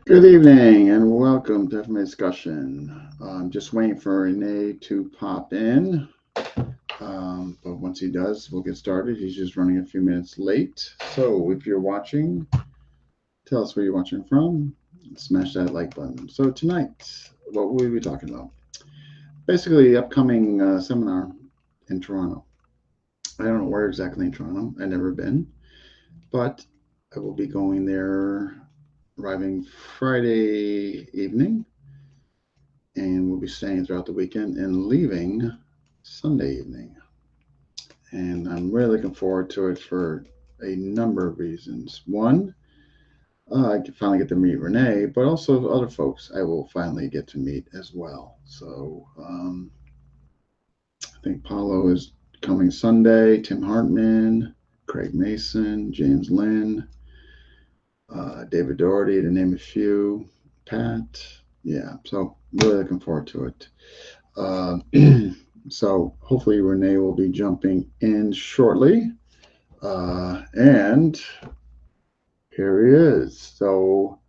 Good evening and welcome to FMA Discussion. I'm just waiting for Rene to pop in. But once he does, we'll get started. He's just running a few minutes late. So if you're watching, tell us where you're watching from. Smash that like button. So tonight, what will we be talking about? Basically, the upcoming seminar in Toronto. I don't know where exactly in Toronto. I've never been, but I will be going there, arriving Friday evening, and we'll be staying throughout the weekend and leaving Sunday evening. And I'm really looking forward to it for a number of reasons. One, I can finally get to meet Rene, but also other folks I will finally get to meet as well. So I think Paulo is coming Sunday, Tim Hartman, Craig Mason, James Lynn, David Doherty, to name a few, Pat. Yeah, so really looking forward to it. Uh, so hopefully Rene will be jumping in shortly. And here he is. So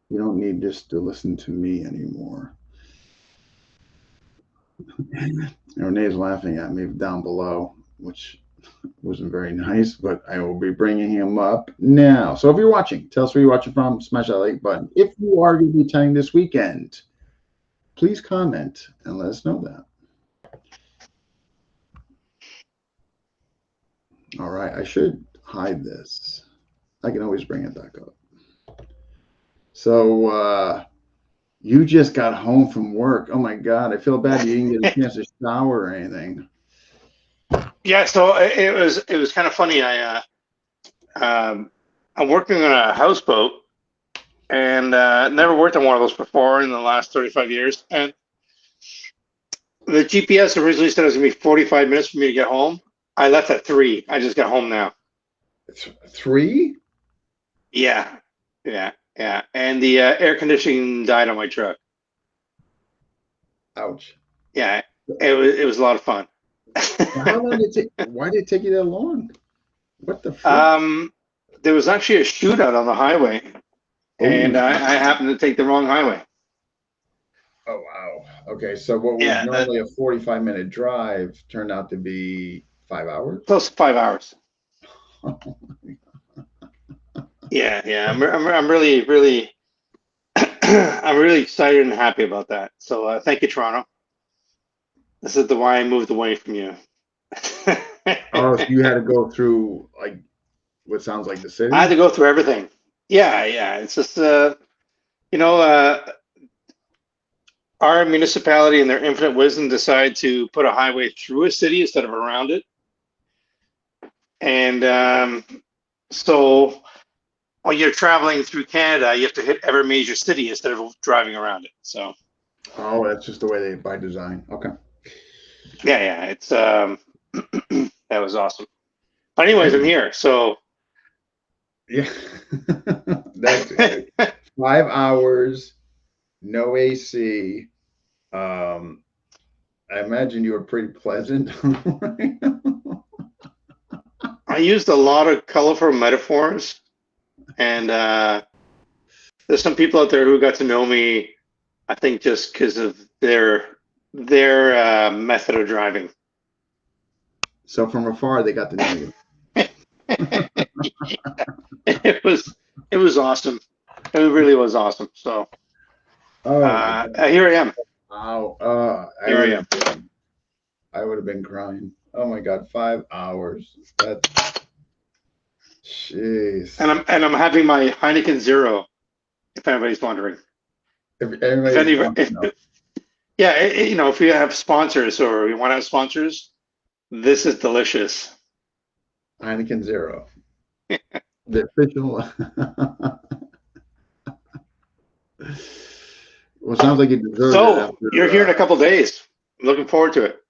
you don't need just to listen to me anymore. And Renee's laughing at me down below, which wasn't very nice, but I will be bringing him up now. So if you're watching, tell us where you're watching from, smash that like button. If you are going to be attending this weekend, please comment and let us know that. All right, I should hide this. I can always bring it back up. So you just got home from work. Oh my God, I feel bad you didn't get a chance to shower or anything. Yeah, so it was kind of funny. I'm working on a houseboat and never worked on one of those before in the last 35 years. And the GPS originally said it was gonna be 45 minutes for me to get home. I left at 3. I just got home now. Three? Yeah, yeah. And the air conditioning died on my truck. Ouch. Yeah, it was a lot of fun. How long did it take? Why did it take you that long? What the frick? Um, there was actually a shootout on the highway, Oh, and I happened to take the wrong highway. oh wow. Okay, so what was Yeah, normally a 45-minute drive turned out to be 5 hours? close to 5 hours. Yeah. I'm really I'm really excited and happy about that. So thank you, Toronto. This is the why I moved away from you. Oh, so you had to go through like what sounds like the I had city? to go through everything. Yeah. It's just you know, our municipality in their infinite wisdom decided to put a highway through a city instead of around it. And so when you're traveling through Canada, you have to hit every major city instead of driving around it. So Oh, that's just the way they by design. Okay. yeah, it's that was awesome. But anyways, I'm here. So Yeah. That's 5 hours, no AC. Um, I imagine you were pretty pleasant. I used a lot of colorful metaphors, and there's some people out there who got to know me, I think, just because of their method of driving. So from afar, they got to know you. It was it was awesome. It really was awesome. So Oh my God. here I am. Wow. I Here I would am. have been, I would have been crying. Oh my God, 5 hours. That's, jeez. And I'm having my Heineken Zero, if anybody's wondering. If Everybody any, just wants to know. yeah, if you have sponsors or you want to have sponsors, this is delicious. Heineken Zero, the official. Well, it sounds like you deserved it So you're after. here in a couple days. I'm looking forward to it.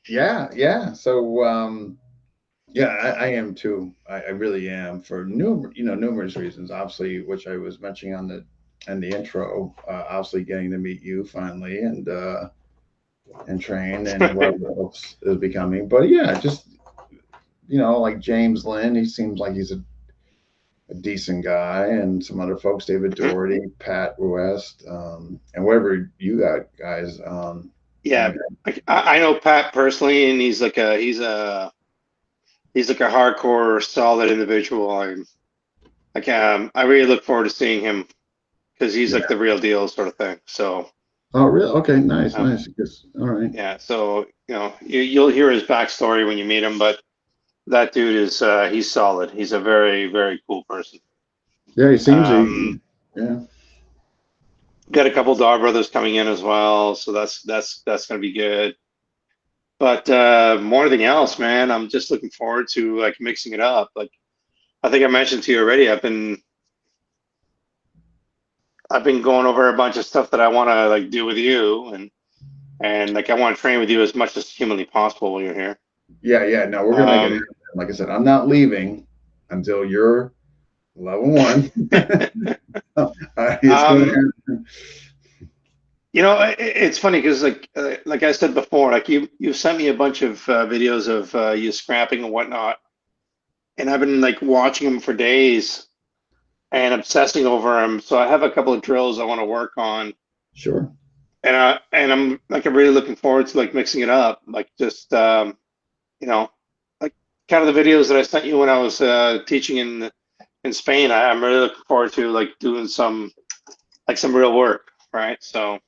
Yeah. So, yeah, I am too. I really am for numerous reasons. Obviously, which I was mentioning on the in the intro. Obviously, getting to meet you finally and train and whoever else is becoming. But yeah, just like James Lynn, he seems like he's a a decent guy, and some other folks, David Doherty, Pat West, and whatever you got, guys. I Yeah, mean, I know Pat personally, and he's like a hardcore, solid individual. I really look forward to seeing him because he's like yeah. the real deal sort of thing. So, Oh, really? Okay, nice, um, nice. All right. yeah, so you'll hear his backstory when you meet him, but that dude is he's solid. He's a very, very cool person. Yeah, he seems Um, to. Yeah. got a couple Dar brothers coming in as well, so that's gonna be good. But more than else, man, I'm just looking forward to like mixing it up. Like I think I mentioned to you already, I've been going over a bunch of stuff that I want to like do with you, and like I want to train with you as much as humanly possible while you're here. Yeah, yeah. No, we're gonna make it Um, happen. Like I said, I'm not leaving until you're level one. It's going to um, happen. it's funny because like I said before, like you sent me a bunch of videos of you scrapping and whatnot, and I've been like watching them for days and obsessing over them. So I have a couple of drills I want to work on, Sure. and I'm really looking forward to like mixing it up, like just you know, like kind of the videos that I sent you when I was teaching in Spain. I'm really looking forward to like doing some real work, right? So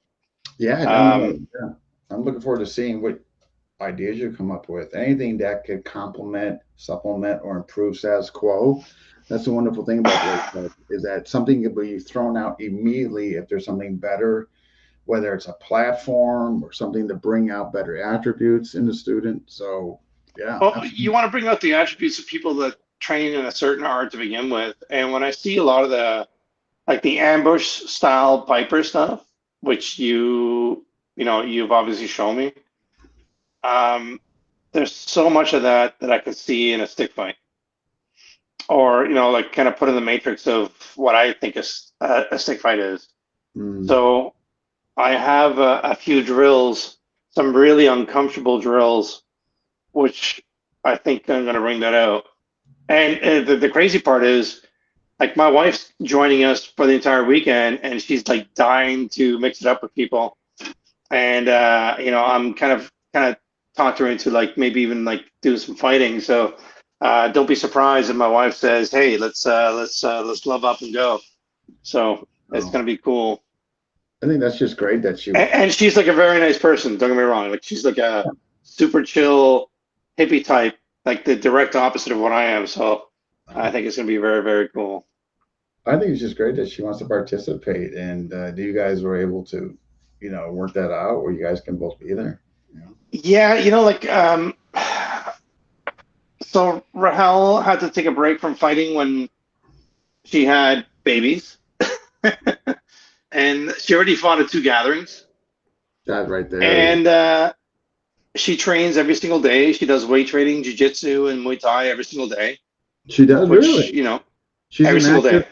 Yeah, no, no, no. um, Yeah. I'm looking forward to seeing what ideas you come up with. Anything that could complement, supplement, or improve status quo. That's the wonderful thing about Blake Club is that something can be thrown out immediately if there's something better, whether it's a platform or something to bring out better attributes in the student. So, yeah, well, you absolutely. want to bring out the attributes of people that train in a certain art to begin with, and when I see a lot of the like the ambush style Piper stuff, which you've obviously shown me. Um, there's so much of that I could see in a stick fight, or like kind of put in the matrix of what I think a stick fight is. Mm, So I have a few drills, some really uncomfortable drills, which I think I'm going to bring that out. And the crazy part is, like, my wife's joining us for the entire weekend, and she's like dying to mix it up with people. And I'm kind of talked her into like maybe even like do some fighting. So don't be surprised if my wife says, "Hey, let's love up and go." So it's oh, gonna be cool. I think that's just great that you. And she's like a very nice person. Don't get me wrong. Like she's like a super chill hippie type, like the direct opposite of what I am. So I think it's gonna be very, very cool. I think it's just great that she wants to participate, and do you guys were able to, work that out where you guys can both be there? You know? Yeah, like so Rahel had to take a break from fighting when she had babies, and she already fought at two gatherings. That right there is. And she trains every single day. She does weight training, jiu-jitsu, and Muay Thai every single day, She does really. which, She's every an single active. day.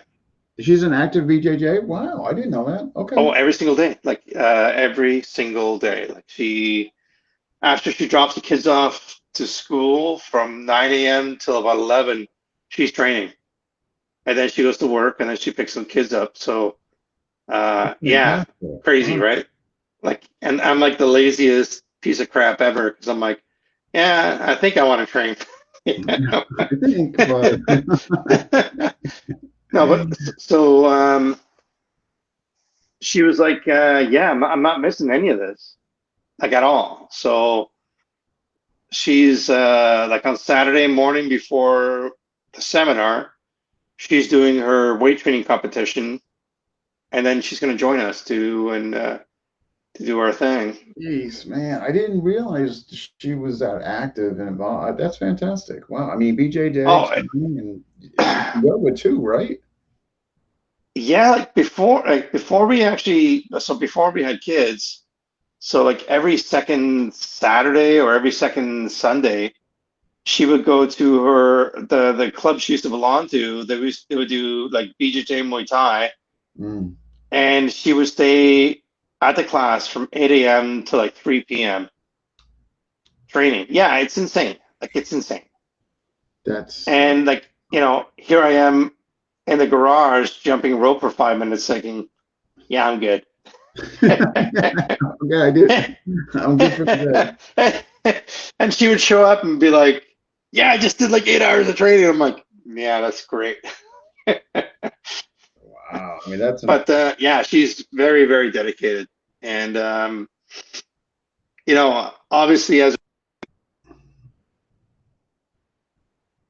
She's an active BJJ. Wow, I didn't know that. Okay. Oh, every single day. Like every single day. Like after she drops the kids off to school from 9 a.m. till about 11, she's training. And then she goes to work and then she picks some kids up. So, yeah, Fantastic. crazy, Wow. right? Like, and I'm like the laziest piece of crap ever because I'm like, yeah, I think I want to train. I think, but No, but so she was like, yeah, I'm not missing any of this, like at all. So she's like on Saturday morning before the seminar, she's doing her weight training competition, and then she's going to join us to do our thing. Jeez, man, I didn't realize she was that active and involved. That's fantastic. Wow. I mean, BJJ, Oh, training, and she can yoga too, right? yeah, like before we actually, so before we had kids, so like every second Saturday or every second Sunday, she would go to the club she used to belong to. They would do like BJJ Muay Thai, Mm. and she would stay at the class from 8 a.m. to like 3 p.m. training. Yeah, it's insane. Like it's insane. That's And like, here I am. in the garage jumping rope for 5 minutes, thinking, "Yeah, I'm good." Okay, I did. I'm good for today. And she would show up and be like, "Yeah, I just did like 8 hours of training." I'm like, "Yeah, that's great." Wow. I mean, that's an. But yeah, she's very, very dedicated. And obviously,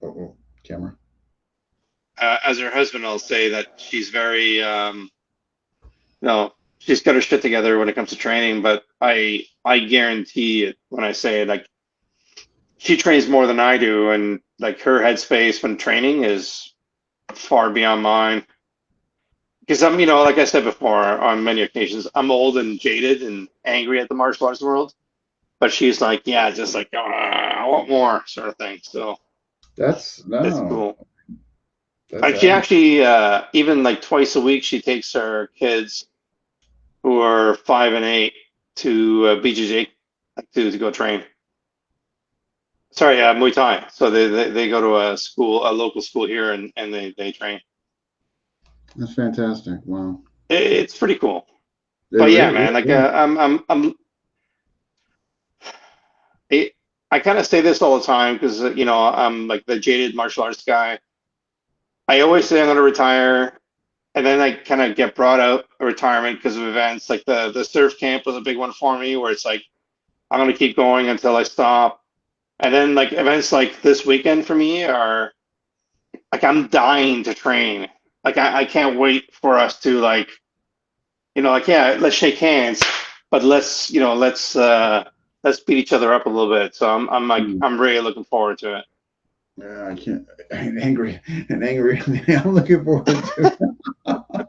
Oh, camera. as her husband will say, that she's very, she's got her shit together when it comes to training. But I guarantee it when I say it, like she trains more than I do, and like her headspace when training is far beyond mine. Because like I said before, on many occasions, I'm old and jaded and angry at the martial arts world. But she's like, yeah, just like, I want more, sort of thing. So That's it's no. cool. That's And she admirable. actually, even like twice a week, she takes her kids who are 5 and 8 to BJJ to go train. Sorry, Muay Thai. So they go to a local school here, and they train. That's fantastic. Wow. It's pretty cool. It But yeah, really man, like is. I, I kind of say this all the time because I'm like the jaded martial arts guy. I always say I'm going to retire, and then I kind of get brought out of retirement because of events. Like the surf camp was a big one for me, where it's like I'm going to keep going until I stop. And then like events like this weekend for me are like I'm dying to train. Like I can't wait for us to like like yeah, let's shake hands, but let's beat each other up a little bit. So I'm like Hmm. I'm really looking forward to it. Yeah, I can't. I'm angry and angry. I'm looking forward to it.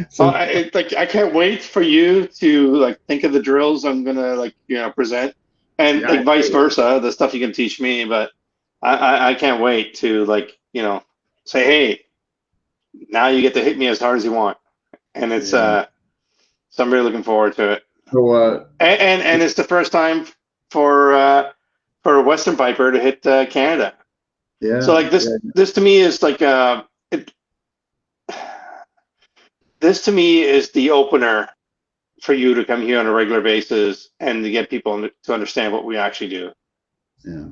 So, Like I can't wait for you to like think of the drills I'm gonna like present, and yeah, like vice versa, the stuff you can teach me. But I can't wait to like say, hey, now you get to hit me as hard as you want, and it's yeah. so I'm really looking forward to it. So, And it's the first time for a Western Piper to hit Canada. So yeah, like yeah. this to me is like it, this to me is the opener for you to come here on a regular basis and to get people to understand what we actually do. Yeah.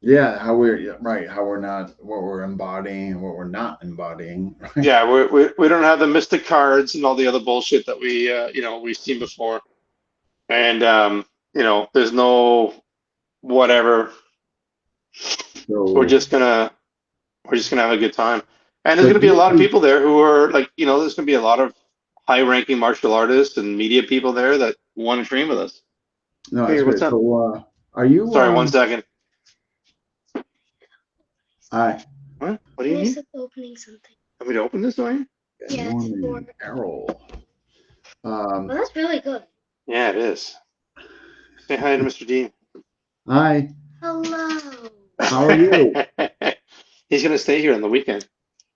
Yeah, how we're yeah, right, how we're not what we're embodying and what we're not embodying, right? Yeah, we don't have the mystic cards and all the other bullshit that we've seen before. And there's no whatever. We're So, just gonna we're just gonna have a good time. And there's so gonna be a lot of you, people there who are like, there's gonna be a lot of high-ranking martial artists and media people there that want to train with us. no, Hey, that's what's great. up? So, are you Sorry, 1 second. I What? What do you need? Opening something. Want me to open this way? good Yeah, it's for. morning, Errol. Well, that's really good. Yeah, it is. Say hi to Mr. Dean. Hi, Hello. how are you? He's gonna stay here on the weekend.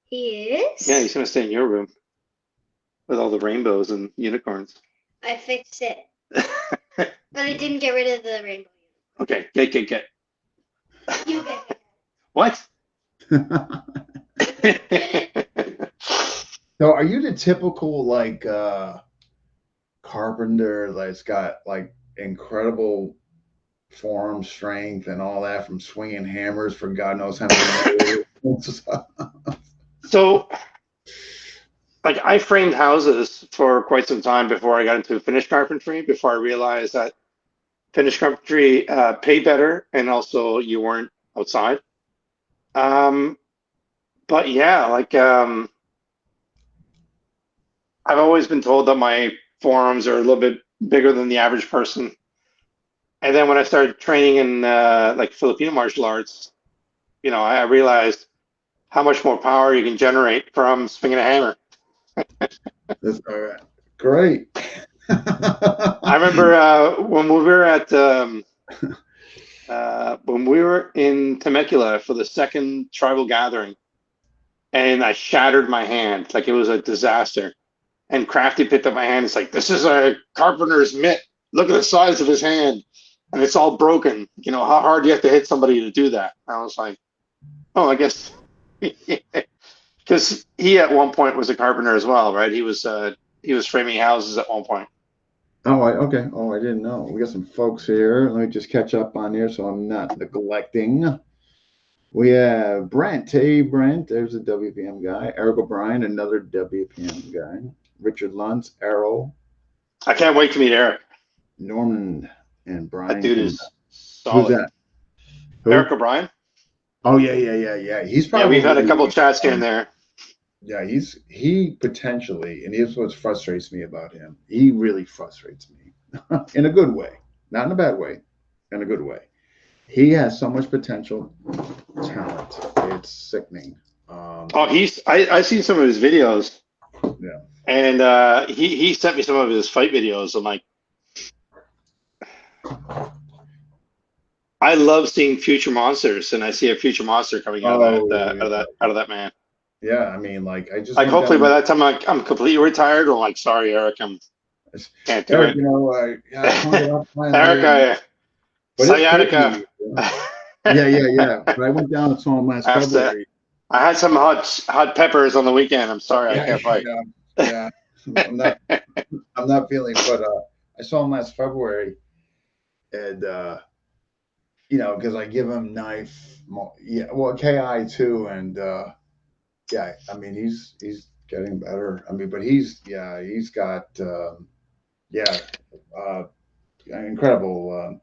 He is? Yeah, he's gonna stay in your room with all the rainbows and unicorns. I fixed it. But I didn't get rid of the rainbow. Okay, get. You get it. What? So, are you the typical like carpenter that's got like incredible form strength and all that from swinging hammers for God knows how many years? So, like, I framed houses for quite some time before I got into finished carpentry, before I realized that finished carpentry paid better and also you weren't outside. Um, but yeah, like, I've always been told that my forearms are a little bit bigger than the average person. And then when I started training in like Filipino martial arts, I realized how much more power you can generate from swinging a hammer. That's great. I remember when we were in Temecula for the second tribal gathering, and I shattered my hand like it was a disaster. And Crafty picked up my hand. It's like, this is a carpenter's mitt. Look at the size of his hand, and it's all broken. How hard do you have to hit somebody to do that? I was like, oh, I guess. Because he at one point was a carpenter as well, right? He was framing houses at one point. Oh, okay. Oh, I didn't know. We got some folks here. Let me just catch up on here so I'm not neglecting. We have Brent. Hey, Brent. There's a WPM guy. Eric O'Brien, another WPM guy. Richard Luntz, Arrow, I can't wait to meet Eric. Norman, and That Brian. dude is Who's solid. that? Who? Eric O'Brien. Oh, yeah. He's Yeah, we've had a couple probably, chats here and there. yeah, he potentially, and here's what frustrates me about him. He really frustrates me in a good way, not in a bad way, in a good way. He has so much potential talent. It's sickening. I've seen some of his videos, Yeah. and he sent me some of his fight videos. I'm like, I love seeing future monsters, and I see a future monster coming out of that man. Yeah, I mean, like I just Like went hopefully by down. that time I'm completely retired. I'm like, sorry, Eric, can't do Eric, it. yeah, I hung it up Eric, finally, but it's sciatica. crazy. Yeah. But I went down and saw him last After February. I had some hot peppers on the weekend. I'm sorry, I can't fight. Yeah. I'm not feeling, but I saw him last February, and because I give him knife, yeah, well, KI too, and yeah, I mean he's getting better. I mean, but he's got yeah, uh, incredible,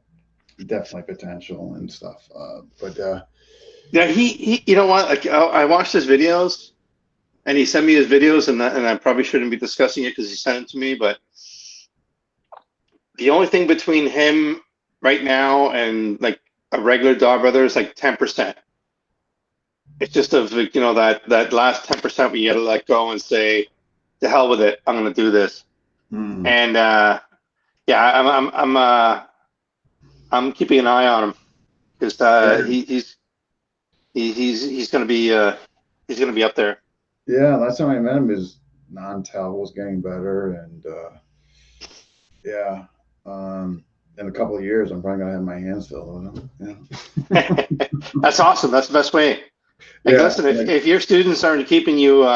definitely potential and stuff. But Yeah, he you know what? Like I watched his videos, and he sent me his videos, and I probably shouldn't be discussing it because he sent it to me. But the only thing between him right now and like a regular dog brother is like 10%. It's just of like, that last 10% where you got to let go and say, "To hell with it, I'm going to do this." mm, And yeah, I'm keeping an eye on him because yeah, he's going to be up there. yeah. Last time I met him, his non-tell was getting better, and yeah. In a couple of years, I'm probably gonna have my hands filled with them. Yeah. That's awesome. That's the best way. Like, Yeah. listen, if your students aren't keeping you,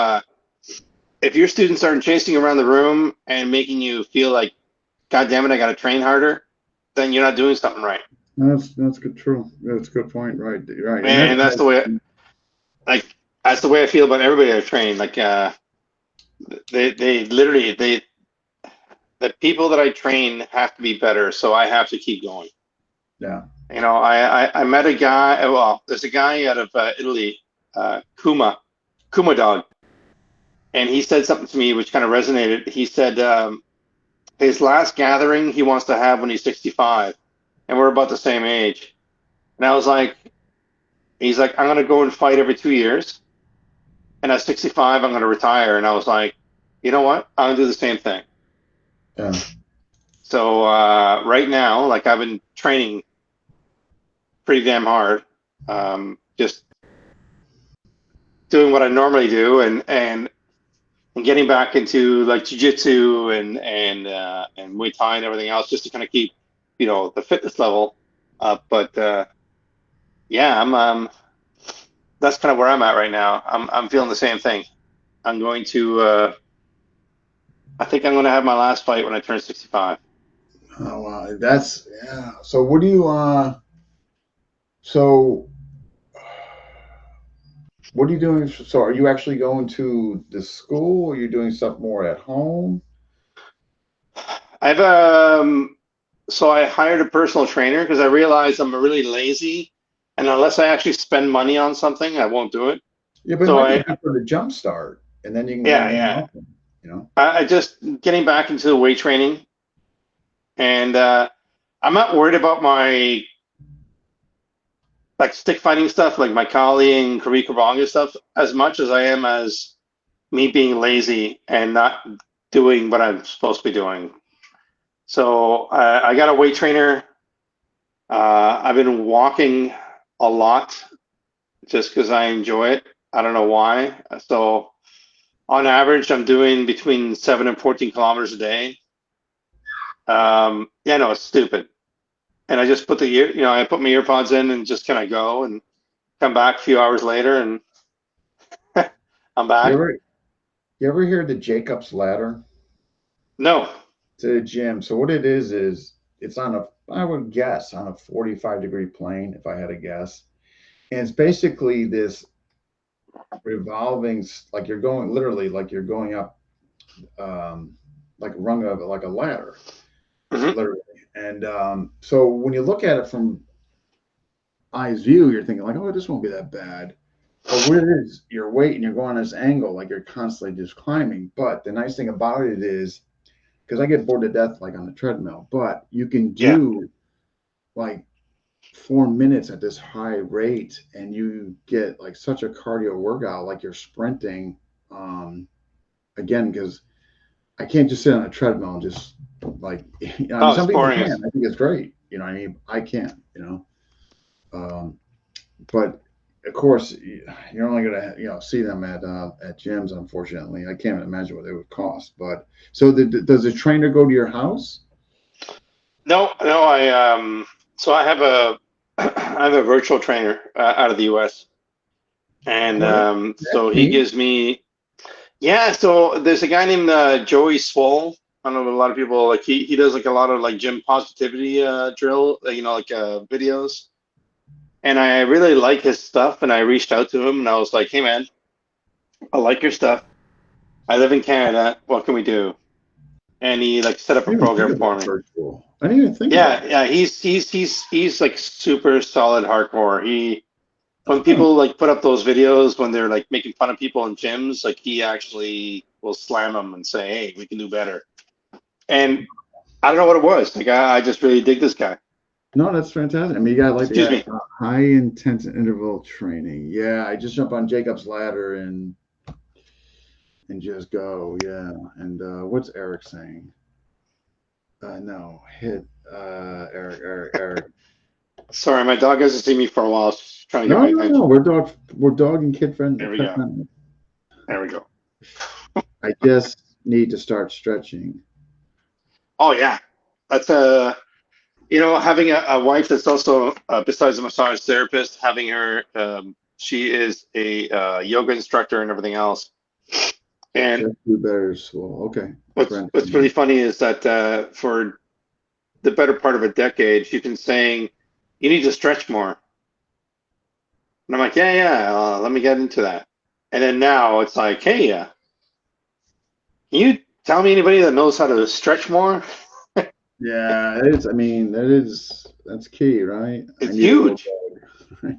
if your students aren't chasing around the room and making you feel like, God damn it, I got to train harder, then you're not doing something right. That's good. True. That's a good point. Right. Right. And And that's the way, like, that's the way I feel about everybody I train. Like, they literally, the people that I train have to be better, so I have to keep going. yeah. I met a guy. Well, there's a guy out of Italy, Kuma Dog, and he said something to me which kind of resonated. He said his last gathering he wants to have when he's 65, and we're about the same age. And I was like, he's like, I'm gonna go and fight every 2 years, and at 65 I'm gonna retire. And I was like, you know what? I'm gonna do the same thing. Yeah. So right now, like I've been training pretty damn hard, just doing what I normally do, and getting back into like jujitsu and Muay Thai and everything else, just to kind of keep the fitness level up. But yeah, I'm that's kind of where I'm at right now. I'm feeling the same thing. I'm going to I think I'm going to have my last fight when I turn 65. Oh, wow. That's yeah. So what do you so what are you doing? So are you actually going to the school, or are you doing stuff more at home? I've so I hired a personal trainer because I realized I'm really lazy, and unless I actually spend money on something, I won't do it. Yeah, but it So might be good for the jump start, and then you can go more yeah. often. You know. I just getting back into the weight training, and I'm not worried about my like stick fighting stuff, like my Kali and Karikabanga stuff, as much as I am as me being lazy and not doing what I'm supposed to be doing. So I got a weight trainer. I've been walking a lot just because I enjoy it. I don't know why. So on average, I'm doing between 7 and 14 kilometers a day. Yeah, no, it's stupid. And I just put I put my earpods in and just kind of go and come back a few hours later, and I'm You back. ever you ever hear the Jacob's ladder No. to the gym? So what it is it's on a, I would guess, on a 45-degree plane, if I had to guess. And it's basically this revolving, like you're going literally like you're going up, like a rung of like a ladder, Hmm. literally. And so when you look at it from eyes view, you're thinking like, oh, this won't be that bad. But what it is, your weight and you're going on this angle, like you're constantly just climbing. But the nice thing about it is, because I get bored to death like on the treadmill, but you can Yeah. do like 4 minutes at this high rate and you get like such a cardio workout, like you're sprinting. Um, Again, because I can't just sit on a treadmill and just like, I mean, Oh, some it's people boring. can. I think it's great. I mean, I can't, Um, but of course, you're only gonna see them at gyms. Unfortunately, I can't imagine what it would cost. But so, does the trainer go to your house? No, no. So I have a I have a virtual trainer out of the U.S. and Oh, so that's he neat. gives me. Yeah. So there's a guy named Joey Swoll. I don't know, a lot of people like he does like a lot of like gym positivity drill, like videos. And I really like his stuff. And I reached out to him and I was like, hey man, I like your stuff. I live in Canada. What can we do? And he like set up I a didn't even think program for about me. virtual. I didn't even think about Yeah, that. yeah, he's like super solid hardcore. When Huh. people like put up those videos when they're like making fun of people in gyms, like he actually will slam them and say, "Hey, we can do better." And I don't know what it was. Like I just really dig this guy. No, that's fantastic. I mean, you got like Excuse me. high intense interval training. Yeah, I just jump on Jacob's ladder and just go. Yeah. And what's Eric saying? No, hit Eric. Sorry, my dog hasn't seen me for a while. She's trying to get No, my no, no. attention. We're dog and kid friendly, There we pet go. friendly. There we go. I just need to start stretching. Oh yeah, that's having a wife that's also besides a massage therapist, having her she is a yoga instructor and everything else. And Just do better school. Okay, what's really Brandon. funny is that for the better part of a decade, she's been saying you need to stretch more. And I'm like, yeah, yeah, let me get into that. And then now it's like, hey, can you tell me anybody that knows how to stretch more? Yeah, it is. I mean, that's key, right? I It's need a little huge. dog.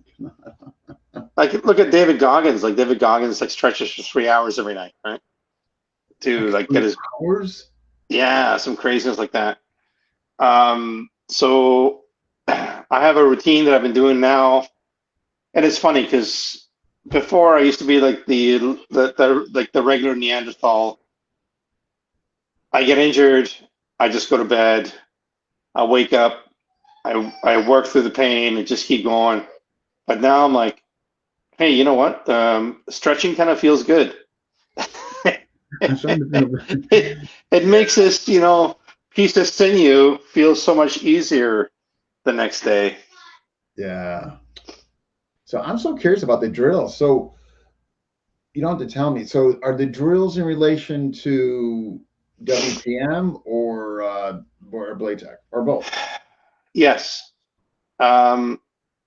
Like, look at David Goggins. Like David Goggins, like stretches for 3 hours every night, right? To Like like get three his hours? yeah, some craziness like that. So I have a routine that I've been doing now, and it's funny because before I used to be like the regular Neanderthal. I get injured, I just go to bed, I wake up, I work through the pain and just keep going. But now I'm like, hey, you know what? Stretching kind of feels good. I'm trying to think it of. it makes this, piece of sinew feel so much easier the next day. Yeah. So I'm so curious about the drills. So you don't have to tell me. So are the drills in relation to WPM or Blade Tech or both? Yes. Um,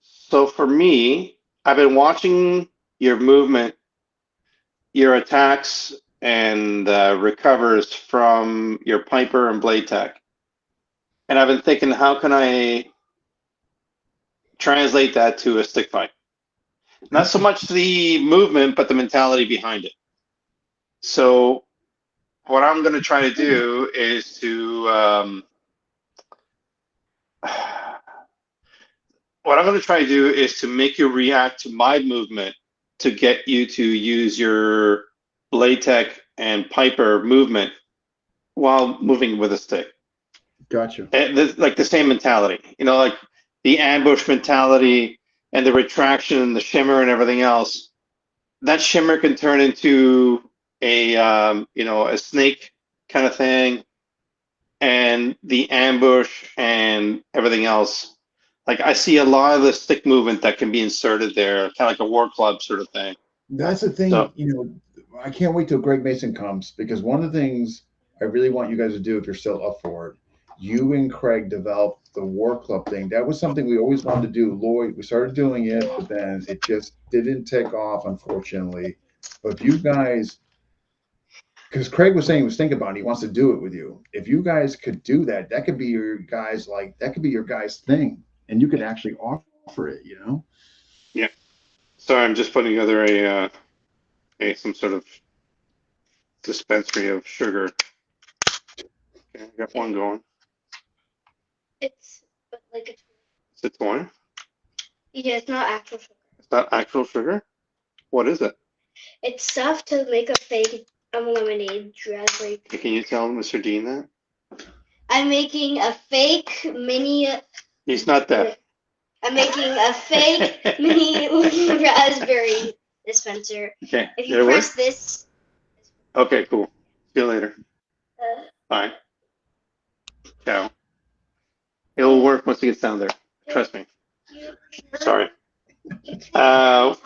so for me, I've been watching your movement, your attacks, and recovers from your Piper and Blade Tech. And I've been thinking, how can I translate that to a stick fight? Not so Okay. much the movement, but the mentality behind it. So what I'm going to try to do is what I'm going to try to do is to make you react to my movement to get you to use your Blade Tech and Piper movement while moving with a stick. Gotcha. And like the same mentality, like the ambush mentality and the retraction and the shimmer and everything else. That shimmer can turn into a snake kind of thing, and the ambush and everything else. Like I see a lot of the stick movement that can be inserted there, kind of like a war club sort of thing. That's the So thing, I can't wait till Greg Mason comes, because one of the things I really want you guys to do, if you're still up for it, you and Craig developed the War Club thing. That was something we always wanted to do. Lloyd, we started doing it, but then it just didn't take off, unfortunately. But if you guys, because Craig was saying he was thinking about it, he wants to do it with you. If you guys could do that, that could be your guys, like that could be your guys' thing, and you could actually offer it. You know? Yeah. Sorry, I'm just putting together a some sort of dispensary of sugar. Okay, I got one going. It's like a. Is it toy? Yeah, it's not actual sugar. Is that actual sugar? What is it? It's stuff to make a fake lemonade raspberry. Can you tell Mr. Dean that? I'm making a fake mini. He's not deaf. I'm making a fake mini raspberry dispenser. Okay. If you press this. Okay, cool. See you later. Bye. Ciao. It'll work once it gets down there. Trust me. Sorry.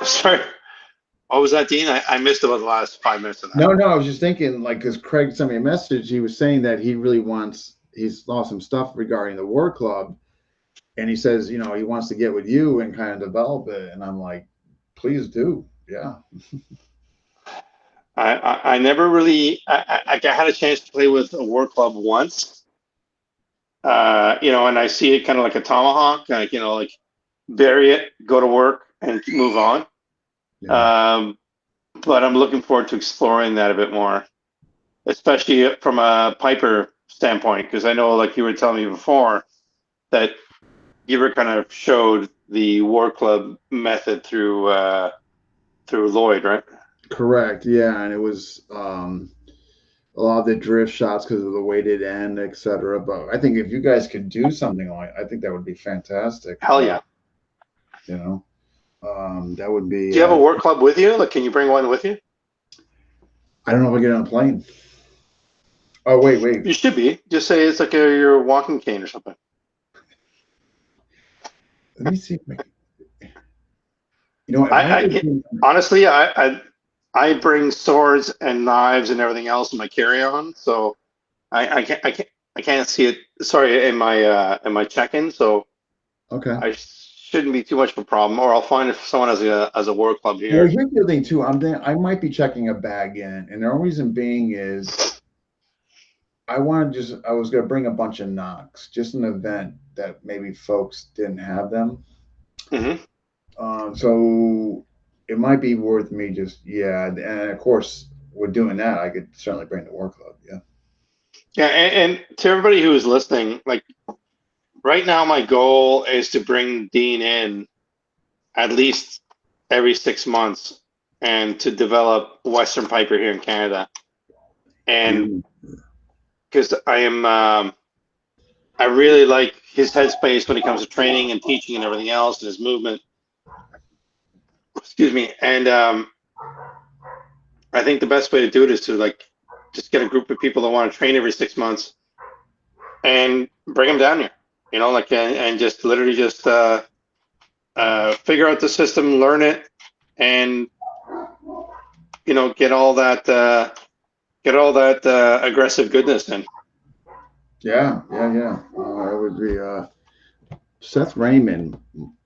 Sorry. What was that, Dean? I missed about the last 5 minutes of that. No, I was just thinking, like, because Craig sent me a message, he was saying that he really wants, he's lost some stuff regarding the War Club, and he says, you know, he wants to get with you and kind of develop it, and I'm like, please do, yeah. I never really, I had a chance to play with a War Club once, you know, and I see it kind of like a tomahawk, like, you know, like bury it, go to work, and move on. Yeah. But I'm looking forward to exploring that a bit more, especially from a piper standpoint, because I know, like you were telling me before, that you were kind of showed the War Club method through Lloyd, right? Correct, yeah, and it was a lot of the drift shots because of the weighted end, etc. But I think if you guys could do something like, I think that would be fantastic. Hell yeah. You know. That would be. Do you have a War Club with you? Like, can you bring one with you? I don't know if I get on a plane. Oh, wait. You should be. Just say it's like your walking cane or something. Let me see. You know, honestly, I bring swords and knives and everything else in my carry-on, so I can't see it. Sorry, in my check-in. So okay. I shouldn't be too much of a problem, or I'll find if someone has a War Club here. Well, here's the thing too. I might be checking a bag in, and the only reason being is I was gonna bring a bunch of knocks, just an event that maybe folks didn't have them. Mm-hmm. So it might be worth me and of course we're doing that. I could certainly bring the War Club. Yeah. Yeah, and to everybody who is listening, like, right now, my goal is to bring Dean in at least every 6 months and to develop Western Piper here in Canada. And because I really like his headspace when it comes to training and teaching and everything else and his movement. Excuse me. And I think the best way to do it is to, like, just get a group of people that want to train every 6 months and bring them down here. You know, like, and just literally just figure out the system, learn it, and, you know, get all that aggressive goodness in. Yeah. It would be Seth Raymond,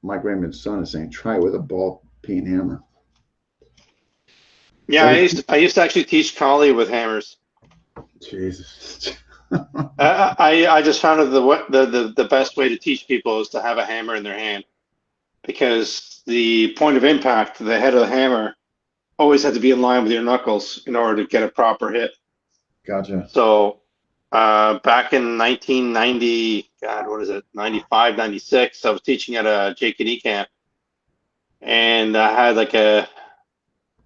Mike Raymond's son, is saying try with a ball peen hammer. Yeah, I used to actually teach Collie with hammers. Jesus. I just found the best way to teach people is to have a hammer in their hand, because the point of impact, the head of the hammer, always had to be in line with your knuckles in order to get a proper hit. Gotcha. So back in 1990, God, what is it, 95, 96, I was teaching at a JKD camp, and I had like a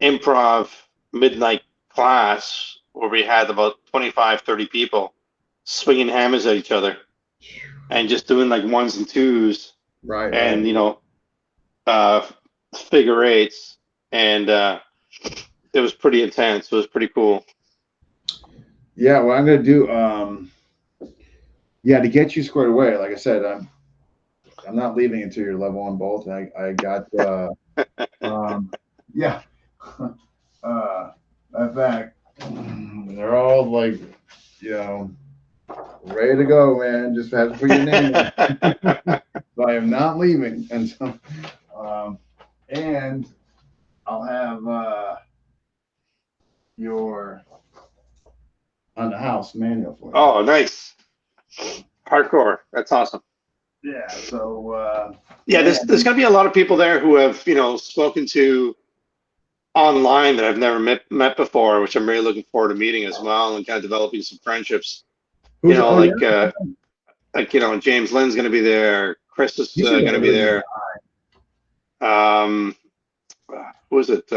improv midnight class where we had about 25, 30 people swinging hammers at each other and just doing like ones and twos, right? And you know, figure eights, and it was pretty intense. It was pretty cool. Yeah, what I'm gonna do, to get you squared away, like I said, I'm not leaving until you're level 1 bolt. I got In fact, they're all like, ready to go, man. Just have to put your name in. So I am not leaving until, and I'll have your on the house manual for you. Oh, nice. Hardcore. That's awesome. Yeah. So Yeah, there's going to be a lot of people there who have, spoken to online that I've never met before, which I'm really looking forward to meeting as well and kind of developing some friendships. who's? Oh yeah, James Lynn's going to be there. Chris is he's a going to be really good there. Who is it?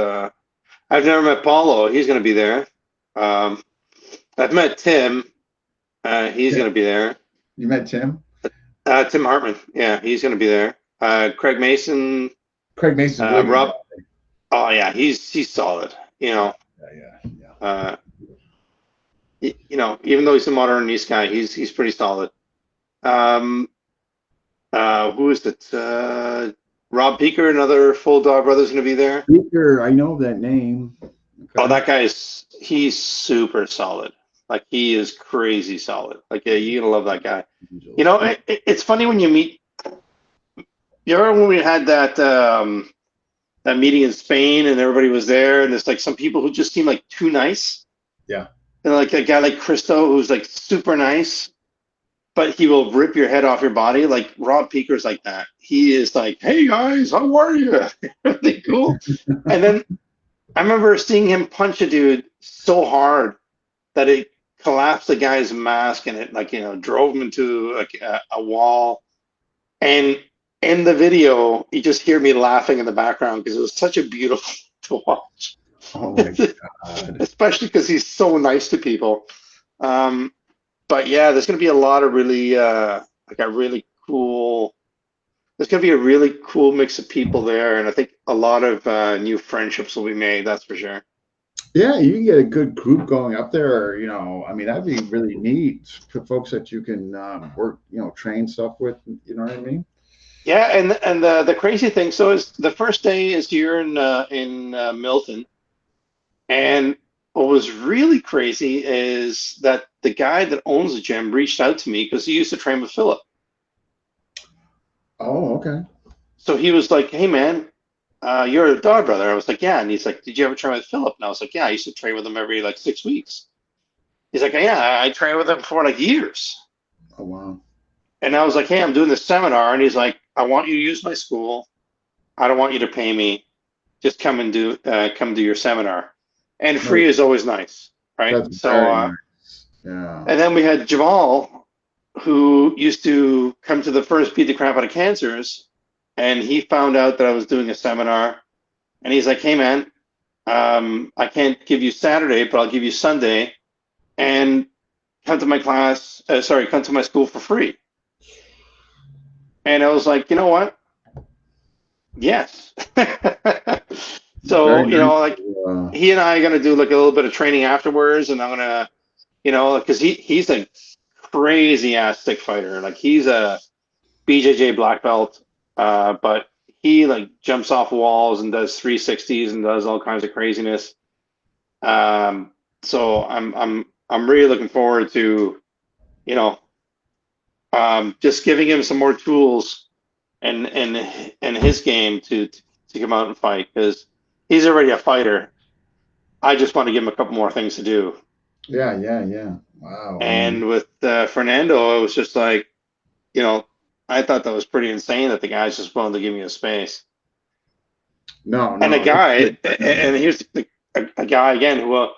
I've never met Paulo. He's going to be there. I've met Tim. He's guy. going to be there. You met Tim? Tim Hartman. Yeah, he's going to be there. Craig Mason. Craig Mason's really Rob. Oh yeah, he's solid. Yeah. Even though he's a modern East guy, he's pretty solid. Who is it? Rob Peaker, another Full Dog Brothers, going to be there. Peaker, I know that name. Okay. Oh, that guy he's super solid. Like he is crazy solid. Like yeah, you're gonna love that guy. It's funny when you meet. You remember when we had that meeting in Spain and everybody was there, and there's like some people who just seem like too nice. Yeah. And like a guy like Christo who's like super nice, but he will rip your head off your body. Like Rob Peaker's like that. He is like, hey guys, how are you? Really cool. And then I remember seeing him punch a dude so hard that it collapsed the guy's mask and it drove him into a wall. And in the video, you just hear me laughing in the background because it was such a beautiful to watch. Oh my God. Especially because he's so nice to people. But yeah, there's going to be a lot of really cool. There's going to be a really cool mix of people there, and I think a lot of new friendships will be made. That's for sure. Yeah, you can get a good group going up there. I mean, that'd be really neat for folks that you can work, train stuff with. You know what I mean? Yeah, and the crazy thing. So is the first day is here in Milton, and what was really crazy is that the guy that owns the gym reached out to me because he used to train with Philip. Oh, okay. So he was like, "Hey, man, you're a dog brother." I was like, "Yeah." And he's like, "Did you ever train with Philip?" And I was like, "Yeah, I used to train with him every like 6 weeks." He's like, "Yeah, I trained with him for like years." Oh, wow. And I was like, "Hey, I'm doing this seminar," and he's like, "I want you to use my school. I don't want you to pay me. Just come and do your seminar." And free is always nice, right? That's very nice. Yeah. And then we had Jamal, who used to come to the first Beat the Crap Out of Cancers, and he found out that I was doing a seminar, and he's like, "Hey, man, I can't give you Saturday, but I'll give you Sunday, and come to my class. Come to my school for free." And I was like, you know what? Yes. So, Very nice. he and I are gonna do like a little bit of training afterwards, and I'm gonna, because he's a crazy ass stick fighter. Like he's a BJJ black belt, but he like jumps off walls and does 360s and does all kinds of craziness. So I'm really looking forward to, you know, just giving him some more tools and his game to come out and fight because he's already a fighter. I just want to give him a couple more things to do. Yeah. Wow. And with Fernando, it was just like, I thought that was pretty insane that the guy's just willing to give me a space. No. And a guy, and here's a guy again who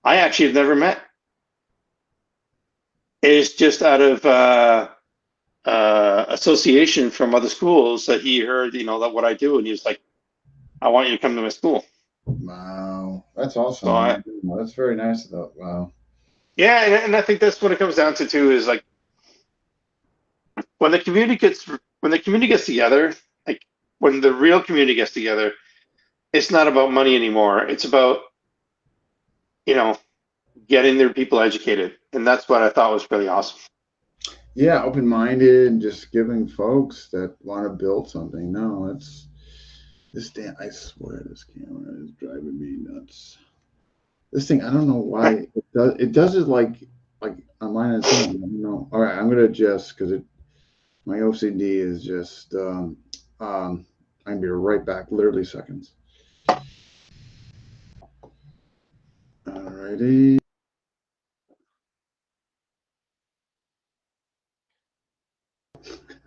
I actually have never met. Is just out of association from other schools that he heard, that what I do, and he was like, "I want you to come to my school." Wow, that's awesome. So that's very nice though. Wow. Yeah, and I think that's what it comes down to too. Is like when the community gets together, like when the real community gets together, it's not about money anymore. It's about getting their people educated, and that's what I thought was really awesome. Yeah, open-minded and just giving folks that want to build something. No, it's this damn. I swear this camera is driving me nuts. This thing, I don't know why it does it like on mine and its own. I don't know. All right, I'm gonna adjust because my OCD is just I'm gonna be right back, literally seconds. Alrighty.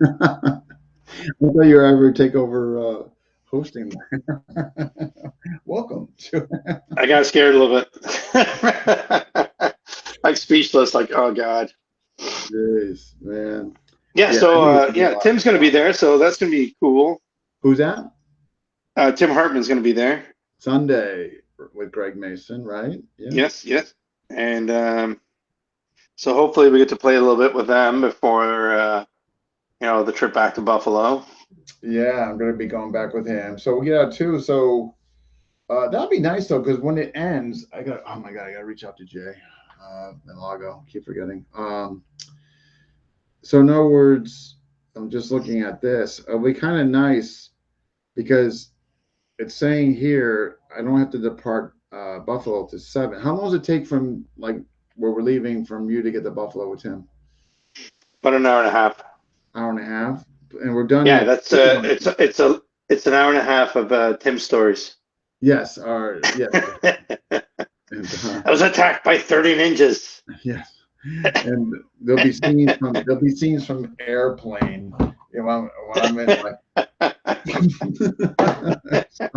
I thought you were ever take over hosting. Welcome to. I got scared a little bit. Like speechless, like, oh God. Jeez, man. Yeah, Yeah, I so think it's gonna be a lot of Tim's gonna be fun. there, so that's gonna be cool. Who's that? Tim Hartman's gonna be there. Sunday with Greg Mason, right? Yeah. Yes, yes. And so hopefully we get to play a little bit with them before the trip back to Buffalo. Yeah, I'm gonna be going back with him. So we get out too. So that'd be nice though, because when it ends, oh my God, I gotta reach out to Jay and Lago. Keep forgetting. So in other words, I'm just looking at this. It'll be kind of nice because it's saying here I don't have to depart Buffalo to 7. How long does it take from like where we're leaving from you to get to Buffalo with him? About an hour and a half. Hour and a half, and we're done Yeah, at that's it's an hour and a half of Tim's stories. yes, our yes, and, I was attacked by 30 ninjas. yes, and there'll be scenes from airplane. You know, when I'm in like, so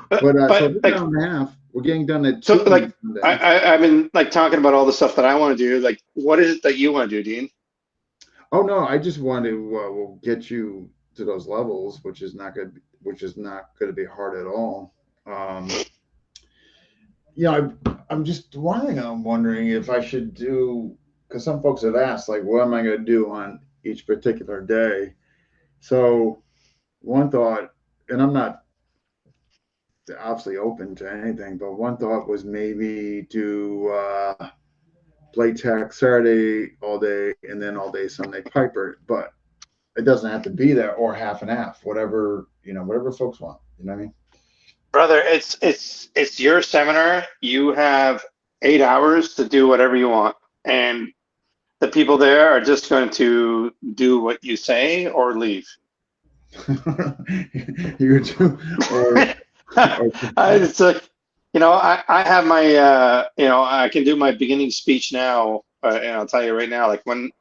But this like hour and a half, we're getting done at so 2 like on Sunday. I've been like talking about all the stuff that I want to do. Like, what is it that you want to do, Dean? Oh no, I just want to will get you to those levels, which is not going to be hard at all. Um, I'm just wondering. I'm wondering if I should do because some folks have asked, like, what am I going to do on each particular day? So one thought, and I'm not obviously open to anything, but one thought was maybe do play tech Saturday all day and then all day Sunday Piper, but it doesn't have to be there or half and half, whatever folks want. You know what I mean? Brother, it's your seminar. You have 8 hours to do whatever you want. And the people there are just going to do what you say or leave. You too, or It's like, I have my, I can do my beginning speech now, and I'll tell you right now, like when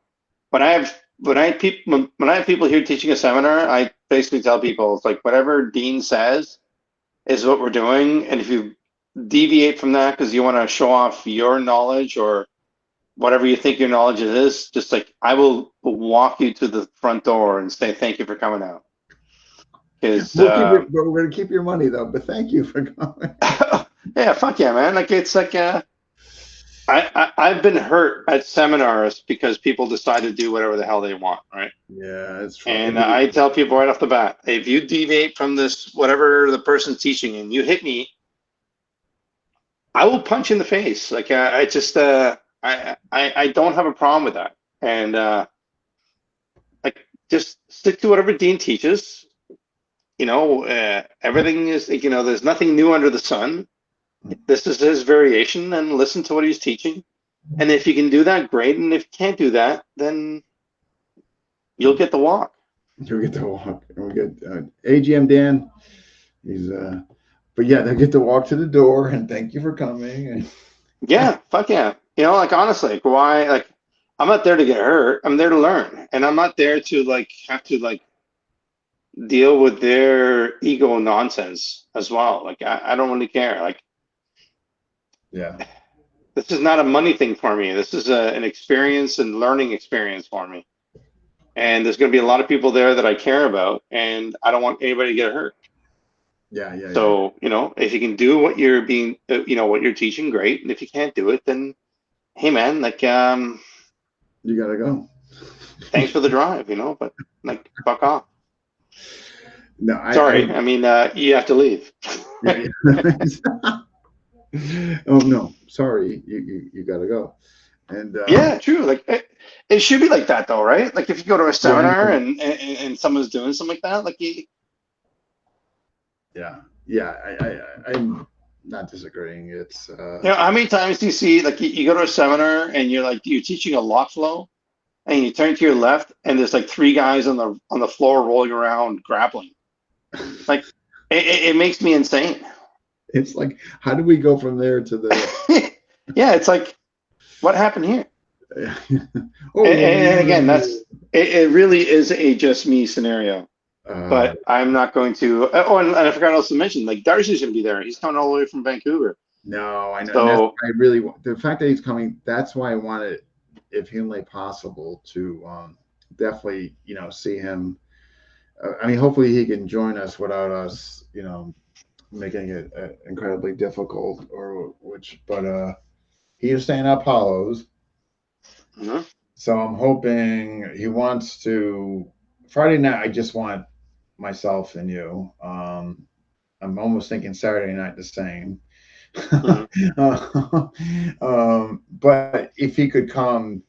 I have people here teaching a seminar, I basically tell people it's like whatever Dean says is what we're doing, and if you deviate from that because you want to show off your knowledge or whatever you think your knowledge is, just like I will walk you to the front door and say thank you for coming out. Because but we're gonna keep your money though. But thank you for coming. yeah, fuck yeah, man. Like it's like I've been hurt at seminars because people decide to do whatever the hell they want, right? Yeah, it's And funny. I tell people right off the bat, if you deviate from this, whatever the person's teaching, and you hit me, I will punch you in the face. Like I just I don't have a problem with that. And like just stick to whatever Dean teaches. Everything is there's nothing new under the sun. This is his variation, and listen to what he's teaching. And if you can do that, great. And if you can't do that, then you'll get the walk. You get to walk. And we get AGM Dan. He's but yeah, they get to walk to the door and thank you for coming. And Yeah, fuck yeah. Like honestly, like why? Like I'm not there to get hurt. I'm there to learn, and I'm not there to like have to like deal with their ego nonsense as well. Like I don't really care. Like yeah, this is not a money thing for me. This is an experience and learning experience for me. And there's going to be a lot of people there that I care about, and I don't want anybody to get hurt. yeah. So, if you can do what you're what you're teaching, great. And if you can't do it, then hey, man, like, You gotta go. thanks for the drive, but like, fuck off. No, Sorry, I mean, you have to leave. yeah. Oh no, sorry, you gotta go. And Yeah, true. Like, it should be like that, though, right? Like, if you go to a yeah, seminar and someone's doing something like that, like, yeah. I'm not disagreeing. It's How many times do you see, like, you go to a seminar and you're teaching a lock flow, and you turn to your left, and there's like three guys on the floor rolling around grappling. Like, it makes me insane. it's like, how do we go from there to the? Yeah, it's like, what happened here? Oh, And again, it really is a just me scenario. uh, But I'm not going to. Oh, and I forgot also to mention, like, Darcy's going to be there. He's coming all the way from Vancouver. no, I know, and that's So, I really the fact that he's coming. That's why I wanted, if humanly possible, to definitely see him. I mean, hopefully he can join us without us, making it incredibly difficult, or which, but he is staying at Apollo's. mhm. So I'm hoping he wants to. Friday night, I just want myself and you. I'm almost thinking Saturday night the same. Mhm. But if he could come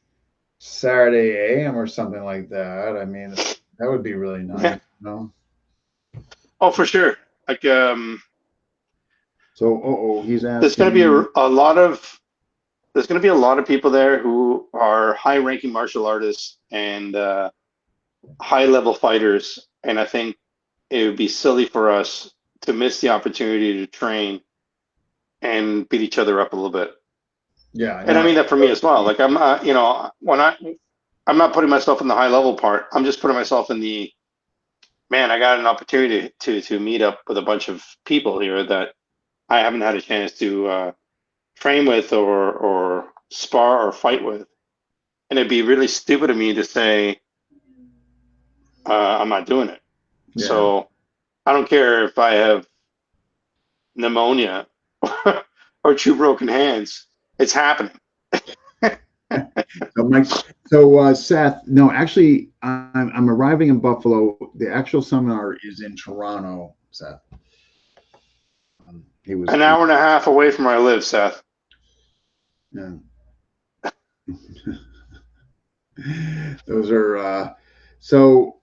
Saturday AM or something like that, I mean, that would be really Yeah. nice. Oh, for sure. Like, So, he's there's going to be asking. a lot of there's going to be a lot of people there who are high-ranking martial artists and high-level fighters, and I think it would be silly for us to miss the opportunity to train and beat each other up a little bit. Yeah, And I no, mean that for me as well. Like, I'm not putting myself in the high-level part. I'm just putting myself in the, man, I got an opportunity to meet up with a bunch of people here that I haven't had a chance to train with or spar or fight with. And it'd be really stupid of me to say I'm not doing it. yeah. So I don't care if I have pneumonia or two broken hands. It's happening. So Mike, so Seth, no, actually, I'm arriving in Buffalo. The actual seminar is in Toronto, Seth. He was, An hour and a half away from where I live, Seth. yeah. Those are so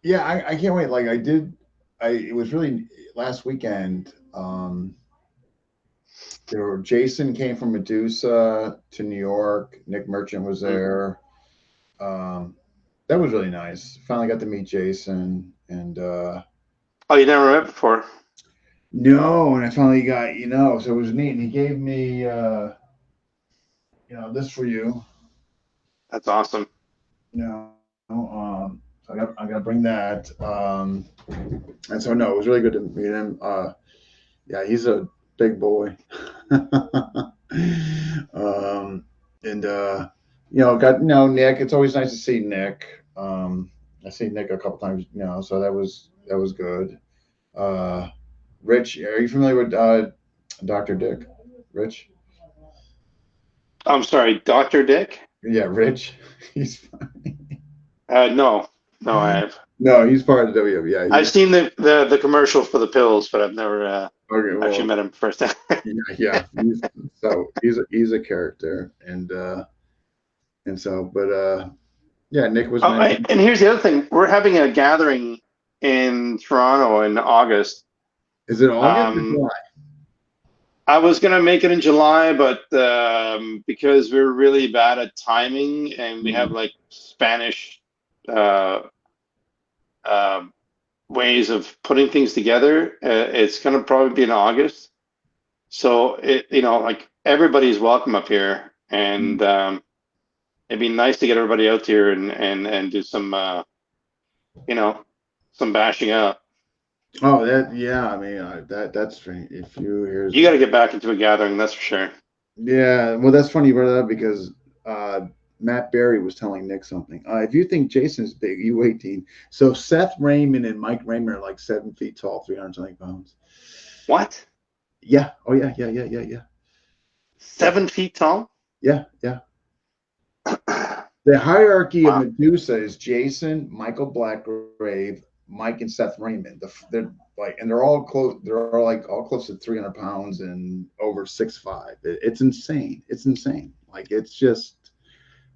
yeah. I can't wait. Like I did, it was really last weekend. Jason came from Medusa to New York. Nick Merchant was Mm. there. Um, that was really nice. Finally got to meet Jason, and Oh, you never met before? no, and I finally got so it was neat. And he gave me this for you. That's awesome. So I got to bring that. And so no, it was really good to meet him. Yeah, he's a big boy. And got Nick. It's always nice to see Nick. I see Nick a couple times, so that was good. Rich, are you familiar with Dr. Dick? Rich? I'm sorry, Dr. Dick? Yeah, Rich. He's funny. No, no, I have. No, he's part of the WWE. Yeah, I've seen the commercial for the pills, but I've never okay. actually Well, met him first. yeah. He's a character, and so, but yeah, Nick was Oh, nice. and here's the other thing. We're having a gathering in Toronto in August. Is it August or Um, July? I was gonna make it in July, but because we're really bad at timing and we have Mm. like Spanish uh, uh, ways of putting things together, it's gonna probably be in August. So like, everybody's welcome up here, and Mm. it'd be nice to get everybody out here and do some you know some bashing up. Oh, that yeah. I mean, that's strange. If you here's You got to get back into a gathering, that's for sure. Yeah, well, that's funny you brought that up because uh, Matt Berry was telling Nick something. If you think Jason's big, you 18. So Seth Raymond and Mike Raymond are like 7 feet tall, 300 something pounds. What? Yeah. Oh yeah. Yeah. 7 feet tall? Yeah. The hierarchy of Wow. Medusa is Jason, Michael Blackgrave, Mike, and Seth Raymond. They're like, and they're all close. They're all like all close to 300 pounds and over 6'5". It's insane. It's insane. Like it's just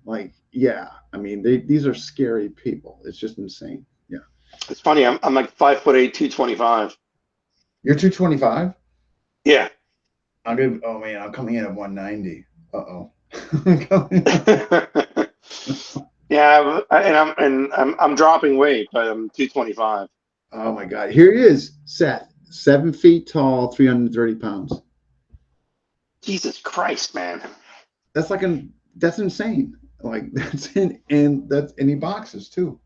like yeah. I mean, these are scary people. It's just insane. Yeah. It's funny. I'm like 5'8", 225. You're 225. Yeah. Oh man, I'm coming in at 190. Uh-oh. Yeah, I'm dropping weight, but I'm 225. Oh my God. Here he is, Seth. 7 feet tall, 330 pounds. Jesus Christ, man. That's insane. Like and he boxes too.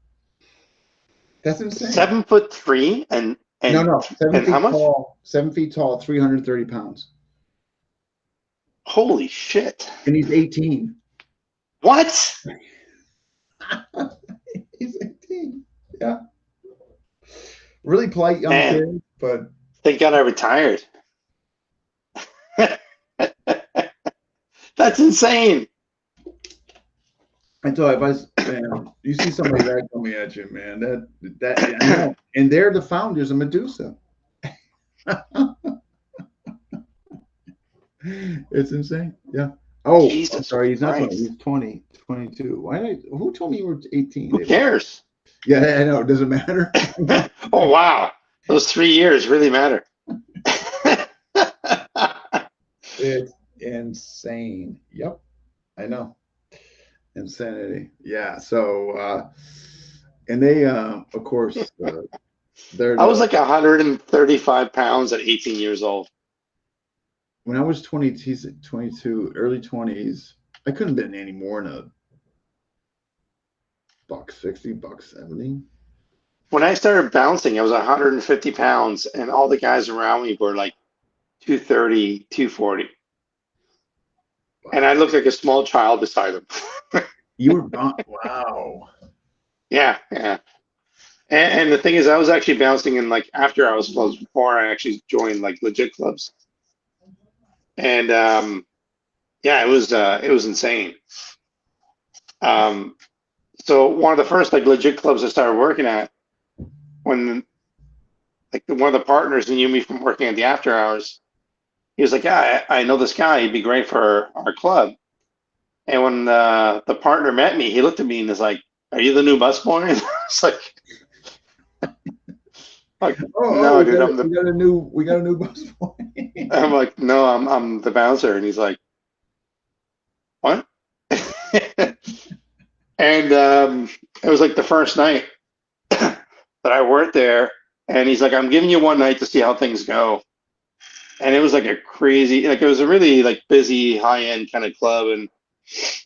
That's insane. 7'3" No, 7 and how feet much? tall, 7 feet tall, 330 pounds. Holy shit. And he's 18. What? He's 18. Yeah. Really polite young Man, kid, but thank God I retired. That's insane. I tell you, man, you see somebody that coming at you, man, that I know. And they're the founders of Medusa. It's insane. Yeah. Oh, I'm Jesus sorry. He's not 20. Christ. He's 20, 22. Who told me you were 18? Who cares? Yeah, I know. Does it matter? Oh, wow. Those 3 years really matter. It's insane. Yep. I know. Insanity. Yeah. So, and they, of course, they're I was like 135 pounds at 18 years old. when I was 20, he's 22, early 20s. I couldn't have been any more than a $160, $170. When I started bouncing, I was 150 pounds, and all the guys around me were like 230, 240. And I Wow. looked like a small child beside them. You were wow. Yeah, yeah. And the thing is, I was actually bouncing in like after hours clubs before I actually joined like legit clubs. And yeah, it was insane. Um, so one of the first like legit clubs I started working at, when like one of the partners knew me from working at the after hours, he was like, "Yeah, I know this guy. He'd be great for our club." And when the partner met me, he looked at me and was like, "Are you the new busboy?" And I was like, Oh, "No, dude, we got a new bus boy. I'm like, no, I'm the bouncer." And he's like, "What?" And it was like the first night that I worked there, and he's like, "I'm giving you one night to see how things go." And it was like a crazy, like it was a really like busy, high end kind of club, and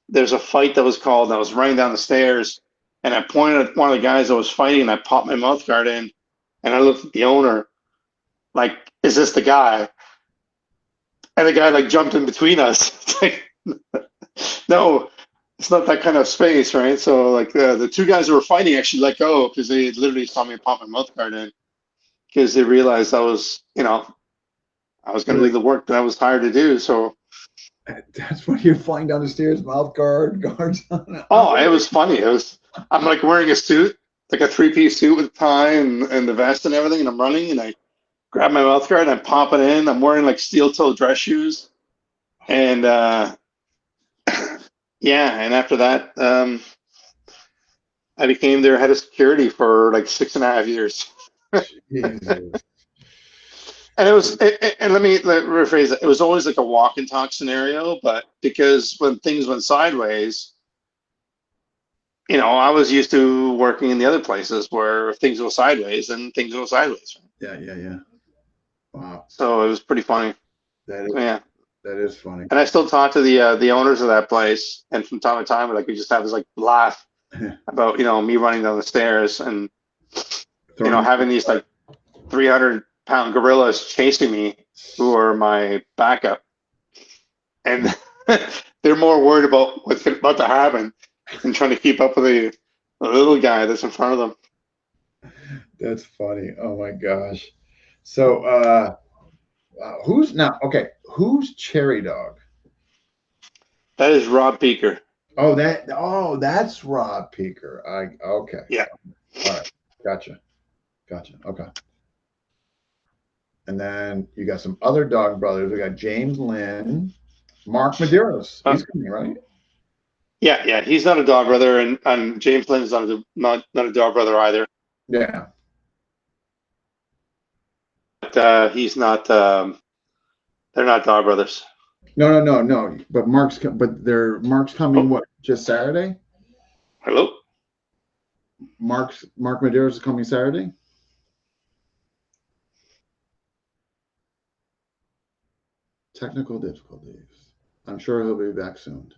there's a fight that was called, and I was running down the stairs, and I pointed at one of the guys that was fighting, and I popped my mouth guard in, and I looked at the owner, like, "Is this the guy?" And the guy like jumped in between us. It's like, no, it's not that kind of space, right? So like the two guys who were fighting actually let go because they literally saw me pop my mouth guard in because they realized I was going to do Like, the work that I was hired to do. So, that's when you're flying down the stairs, guards on. oh, it was funny. I'm like wearing a suit, like a three-piece suit with a tie and the vest and everything, and I'm running and I grab my mouth guard and I pop it in. I'm wearing like steel-toe dress shoes, and yeah, and after that, I became their head of security for like 6.5 years. Jesus. And and let me rephrase it. It was always like a walk and talk scenario, but because when things went sideways, I was used to working in the other places where if things go sideways, then things go sideways. Yeah. Wow. So it was pretty funny. That is Yeah. that is funny. And I still talk to the owners of that place, and from time to time, like we just have this like laugh about me running down the stairs and Throwing having these like 300-pound gorillas chasing me who are my backup, and they're more worried about what's about to happen and trying to keep up with the little guy that's in front of them. That's funny. Oh my gosh. So who's now okay, who's Cherry Dog? That is Rob Peaker. That's Rob Peaker. Okay. Yeah. All right. Gotcha. Okay. And then you got some other dog brothers. We got James Lynn, Mark Medeiros. He's coming, right? Yeah. He's not a dog brother, and James Lynn's not a dog brother either. Yeah. But he's not. They're not Dog Brothers. No. But Mark's coming what? Just Saturday? Hello? Mark Medeiros is coming Saturday? Technical difficulties. I'm sure he'll be back soon.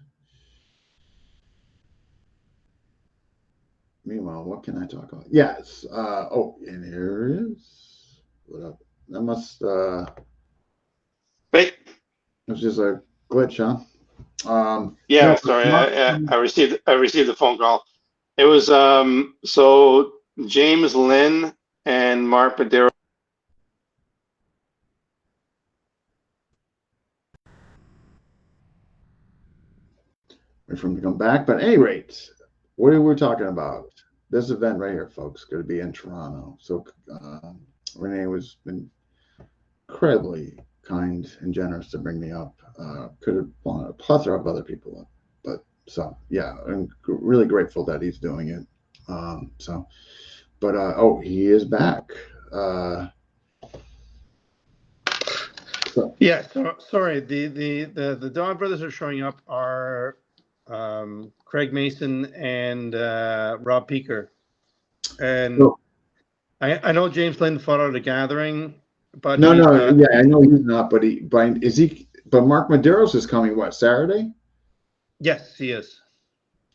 Meanwhile, what can I talk about? Yes. And here it is. What up? That must Wait. it was just a glitch, huh? Yeah, No, sorry. Mark, I received the phone call. It was so James Lynn and Mark Padero. wait for him to come back. But at any rate, what are we talking about? This event right here, folks, going to be in Toronto. So Rene was been incredibly kind and generous to bring me up. Could have brought a plethora of other people up, but so yeah, I'm really grateful that he's doing it. He is back. Yeah, so sorry. The Dog Brothers are showing up are Craig Mason and Rob Peaker. And So, I know James Lynn fought out a gathering, but no, he's no, not. yeah, I know he's not, but is he? But Mark Medeiros is coming what, Saturday? Yes, he is.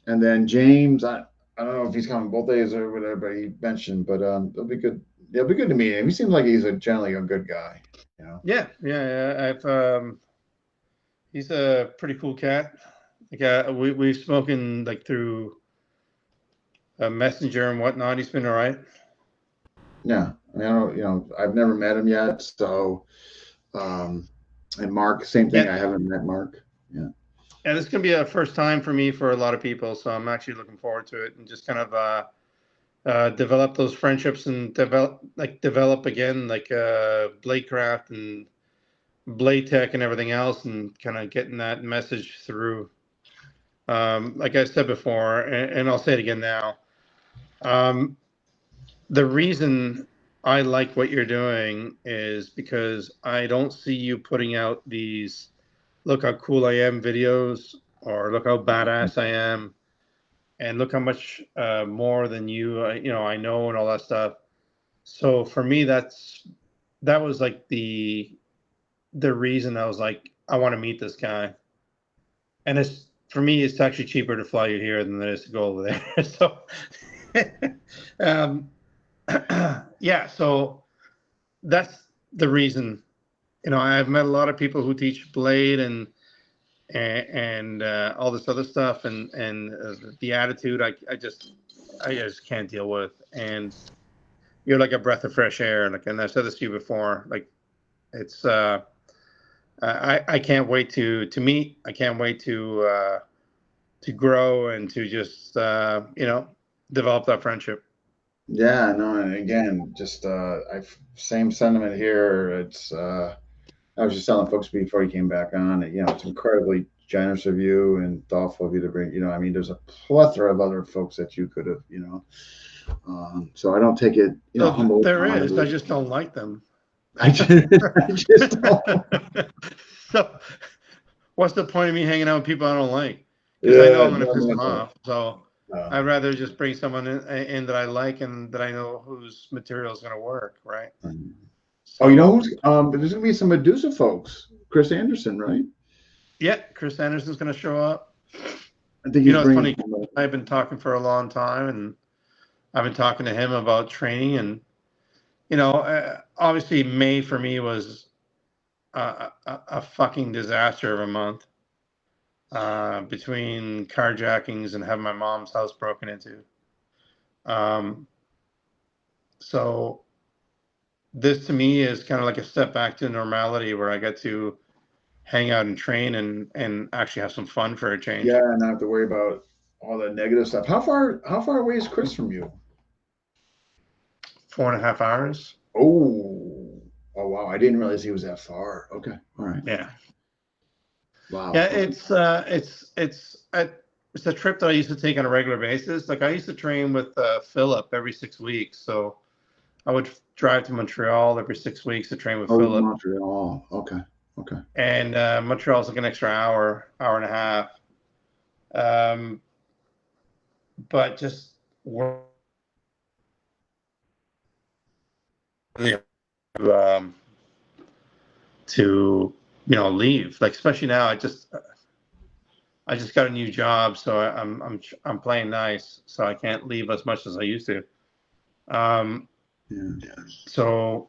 And then James, I don't know if he's coming both days or whatever, but he mentioned, but it'll be good. It'll be good to meet him. He seems like he's generally a good guy, you know. Yeah. He's a pretty cool cat. Like we've spoken like through Messenger and whatnot. He's been all right. Yeah, I mean, I don't, I've never met him yet, so and Mark, same thing. Yeah. I haven't met Mark. Yeah. And it's going to be a first time for me for a lot of people, so I'm actually looking forward to it and just kind of develop those friendships and develop again like Bladecraft and Blade Tech and everything else, and kind of getting that message through. Like I said before, and I'll say it again now. The reason I like what you're doing is because I don't see you putting out these "look how cool I am" videos or "look how badass I am" and "look how much more than you I know" and all that stuff. So for me, that was like the reason I was like, I want to meet this guy. And it's for me, it's actually cheaper to fly you here than it is to go over there. So, um, yeah, so that's the reason. I've met a lot of people who teach Blade and all this other stuff, and the attitude I just can't deal with. And you're like a breath of fresh air. And I've said this to you before. Like it's I can't wait to meet. I can't wait to grow and to just develop that friendship. Yeah, no, and again, just same sentiment here. It's I was just telling folks before you came back on, it's incredibly generous of you and thoughtful of you to bring, I mean, there's a plethora of other folks that you could have, so I don't take it, So humble. there is. I just don't like them. I just don't. So what's the point of me hanging out with people I don't like? Because I know I'm going to piss them off. So I'd rather just bring someone in that I like and that I know whose material is going to work, right? So, who's there's going to be some Medusa folks. Chris Anderson, right? Yeah, Chris Anderson's going to show up. I think it's funny. I've been talking for a long time, and I've been talking to him about training, and obviously May for me was a fucking disaster of a month. Between carjackings and having my mom's house broken into. So this to me is kind of like a step back to normality where I get to hang out and train and actually have some fun for a change. Yeah, and not have to worry about all the negative stuff. How far away is Chris from you? 4.5 hours. Oh wow! I didn't realize he was that far. Okay, all right. Yeah. Wow. Yeah, it's a trip that I used to take on a regular basis. Like I used to train with Philip every 6 weeks, so I would drive to Montreal every 6 weeks to train with Philip. Montreal. Okay. Okay. And Montreal's like an extra hour, hour and a half. But just work, um, to leave. Like especially now, I just got a new job, so I'm playing nice, so I can't leave as much as I used to. Um, Yeah. so,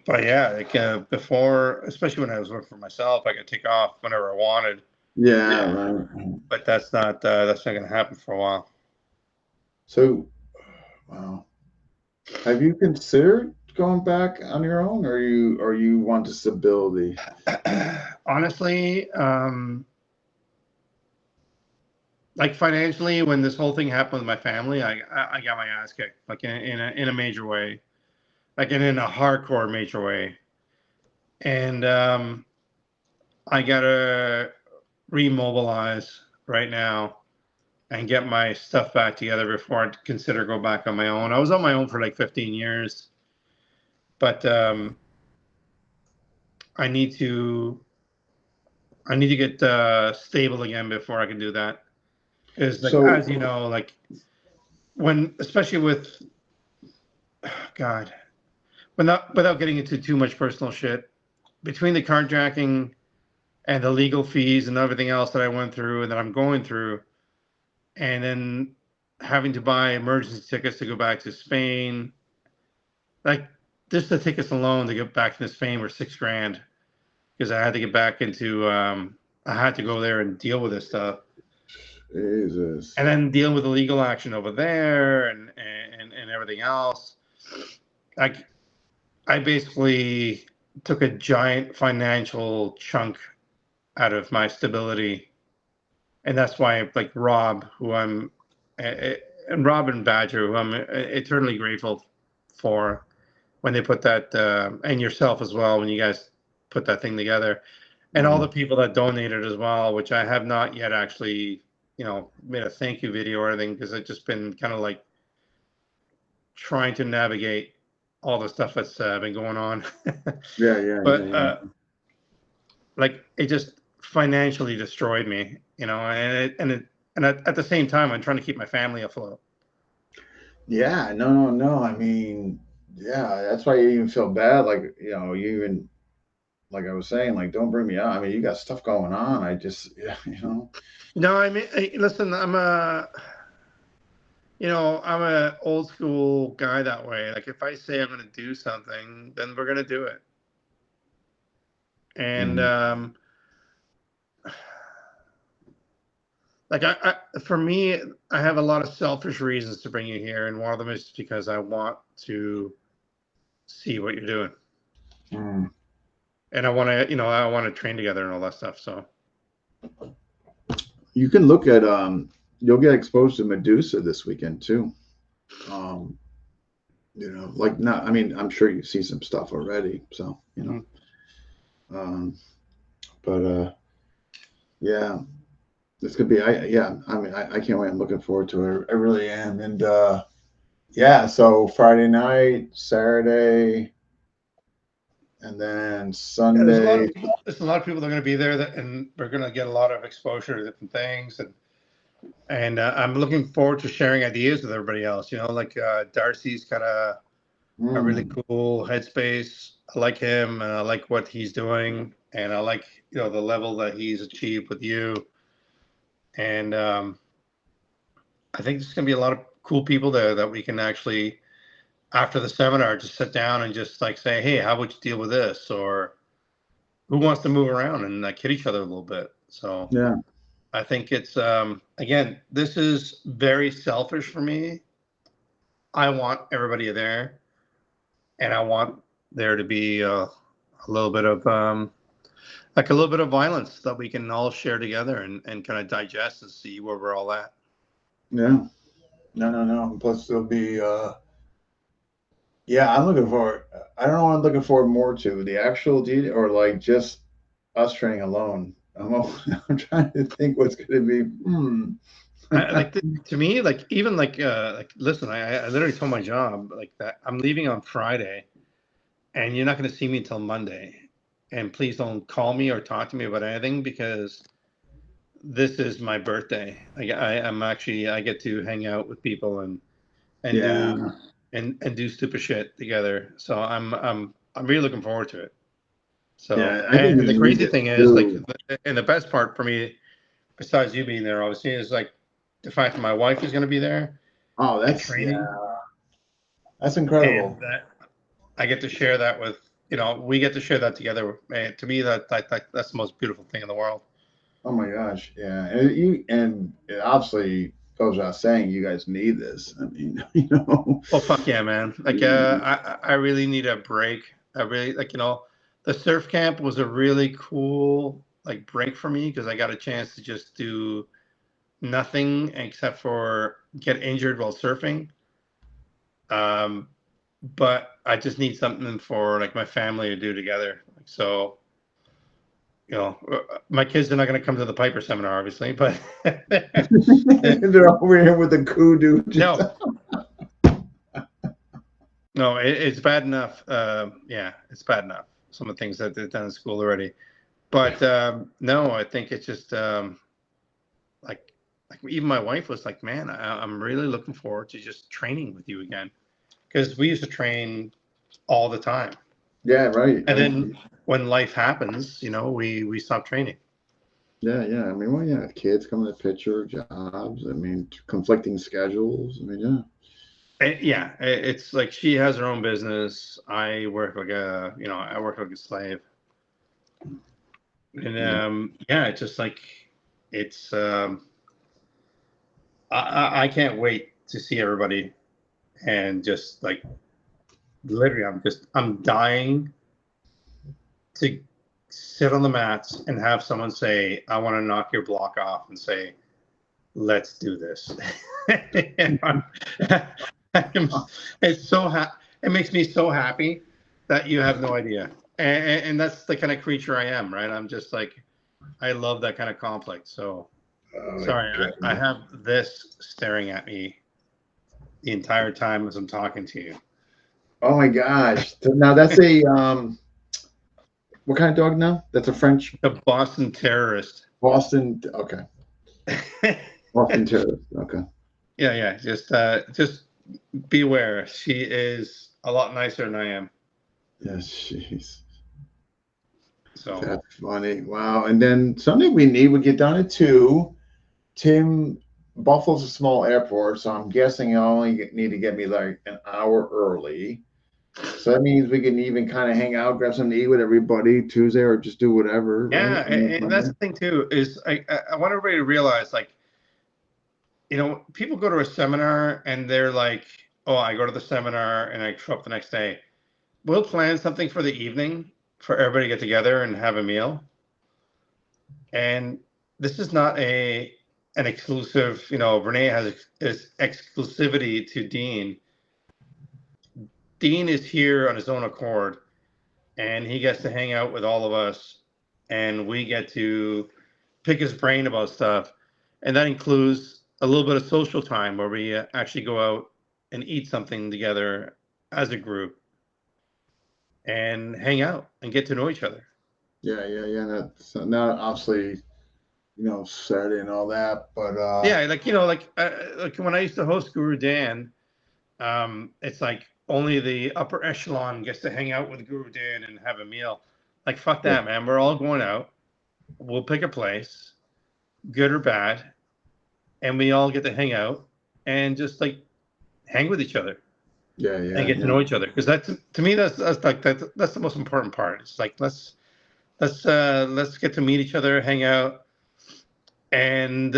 but yeah, like before, especially when I was working for myself, I could take off whenever I wanted. Yeah. Right. But that's not going to happen for a while. So, wow. Have you considered going back on your own, or you want the stability? Honestly, like financially, when this whole thing happened with my family, I got my ass kicked, like in a major way, like in a hardcore major way, and I gotta remobilize right now and get my stuff back together before I consider go back on my own. I was on my own for like 15 years, but I need to I need to get stable again before I can do that. Because like So, as you know, like when especially with God, without getting into too much personal shit, between the carjacking and the legal fees and everything else that I went through and that I'm going through, and then having to buy emergency tickets to go back to Spain, like just the tickets alone to get back into Spain were $6,000 because I had to get back into I had to go there and deal with this stuff, Jesus. and then dealing with the legal action over there and everything else. Like I basically took a giant financial chunk out of my stability, and that's why like Rob, who I'm, and Rob and Badger, who I'm eternally grateful for when they put that, and yourself as well when you guys put that thing together, and all the people that donated as well, which I have not yet actually, made a thank you video or anything because I've just been kind of like trying to navigate all the stuff that's been going on. Yeah, yeah, yeah, But yeah. like it just financially destroyed me, and at the same time, I'm trying to keep my family afloat. Yeah, no, no, no. I mean, yeah, that's why you even feel bad. Like, you even, like I was saying, like, don't bring me up. I mean, you got stuff going on. I just, yeah, No, I mean, listen, I'm a old school guy that way. Like if I say I'm going to do something, then we're going to do it. And Mm. like for me, I have a lot of selfish reasons to bring you here, and one of them is because I want to see what you're doing, Mm. and I want to train together and all that stuff. So You can look at, you'll get exposed to Medusa this weekend too. Um, like not, I mean, I'm sure you've seen some stuff already. So, um, but, yeah, this could be, yeah, I mean, I can't wait. I'm looking forward to it. I really am. And, yeah, so Friday night, Saturday, and then yeah, there's a lot Sunday. of people. There's a lot of people that are going to be there, and we're going to get a lot of exposure to different things, and I'm looking forward to sharing ideas with everybody else. Like Darcy's kind of a really Mm. cool headspace. I like him, and I like what he's doing, and I like the level that he's achieved with you, and I think there's going to be a lot of cool people there that we can actually, after the seminar, just sit down and just like say, hey, how would you deal with this, or who wants to move around and like hit each other a little bit. So Yeah. I think it's again, this is very selfish for me. I want everybody there, and I want there to be a little bit of like a little bit of violence that we can all share together and kind of digest and see where we're all at. Yeah. No, no, no. Plus, there'll be, yeah, I'm looking forward. I don't know what I'm looking forward more to, the actual deed or like just us training alone. I'm trying to think what's going to be. Like to me, like even like listen, I literally told my job like that I'm leaving on Friday, and you're not going to see me until Monday. and please don't call me or talk to me about anything because this is my birthday. I'm actually I get to hang out with people and Yeah. do and do stupid shit together. So I'm really looking forward to it. So Yeah, I think and the you need crazy this thing is like too. and the best part for me, besides you being there, obviously, is like the fact that my wife is going to be there Oh, and that's training, that's and incredible. that I get to share that with we get to share that together. And to me, that's the most beautiful thing in the world. Oh my gosh, yeah, and it obviously goes without saying you guys need this. I mean, Well, fuck yeah, man! Like, I really need a break. I really like, the surf camp was a really cool like break for me because I got a chance to just do nothing except for get injured while surfing. Um, but I just need something for like my family to do together. So, my kids are not going to come to the Piper seminar, obviously, but they're over here with the kudu. Just, no, no, it's bad enough. Yeah, it's bad enough. Some of the things that they've done in school already. But no, I think it's just like even my wife was like, man, I'm really looking forward to just training with you again because we used to train all the time, yeah, right. and then when life happens, we stop training. Yeah, yeah. I mean, well, yeah, kids coming to picture, jobs. I mean, conflicting schedules. I mean, yeah. Yeah, it's like she has her own business. I work I work like a slave, and Yeah. yeah, it's just like it's. I can't wait to see everybody and just like literally I'm dying to sit on the mats and have someone say, I want to knock your block off and say, let's do this. And it's it makes me so happy that you have no idea. And that's the kind of creature I am, right? I'm just like, I love that kind of conflict. So Oh my sorry, I goodness. have this staring at me the entire time as I'm talking to you. Oh my gosh. So now that's a what kind of dog now? That's a French The Boston terrorist. Boston. Okay, Boston Yeah, Terrier. Okay. yeah. Just beware. She is a lot nicer than I am. Yes, jeez. So That's funny. Wow. And then something we get down to two. Tim, Buffalo's a small airport, so I'm guessing I only need to get me like an hour early. So that means we can even kind of hang out, grab something to eat with everybody Tuesday, or just do whatever, right? yeah, and that's the thing too is I want everybody to realize like people go to a seminar and they're like, oh, I go to the seminar and I show up the next day. We'll plan something for the evening for everybody to get together and have a meal. And this is not an exclusive. Rene is exclusivity to Dean. Dean is here on his own accord, and he gets to hang out with all of us, and we get to pick his brain about stuff, and that includes a little bit of social time where we actually go out and eat something together as a group and hang out and get to know each other. Yeah, yeah, yeah. That's now obviously, Saturday and all that, but Yeah, like when I used to host Guru Dan, it's like only the upper echelon gets to hang out with Guru Dan and have a meal. Like fuck yeah, that, man. We're all going out. We'll pick a place, good or bad, and we all get to hang out and just like hang with each other yeah, and yeah, get to yeah. know each other. Because that's to me that's like that's the most important part. It's like let's get to meet each other, hang out, and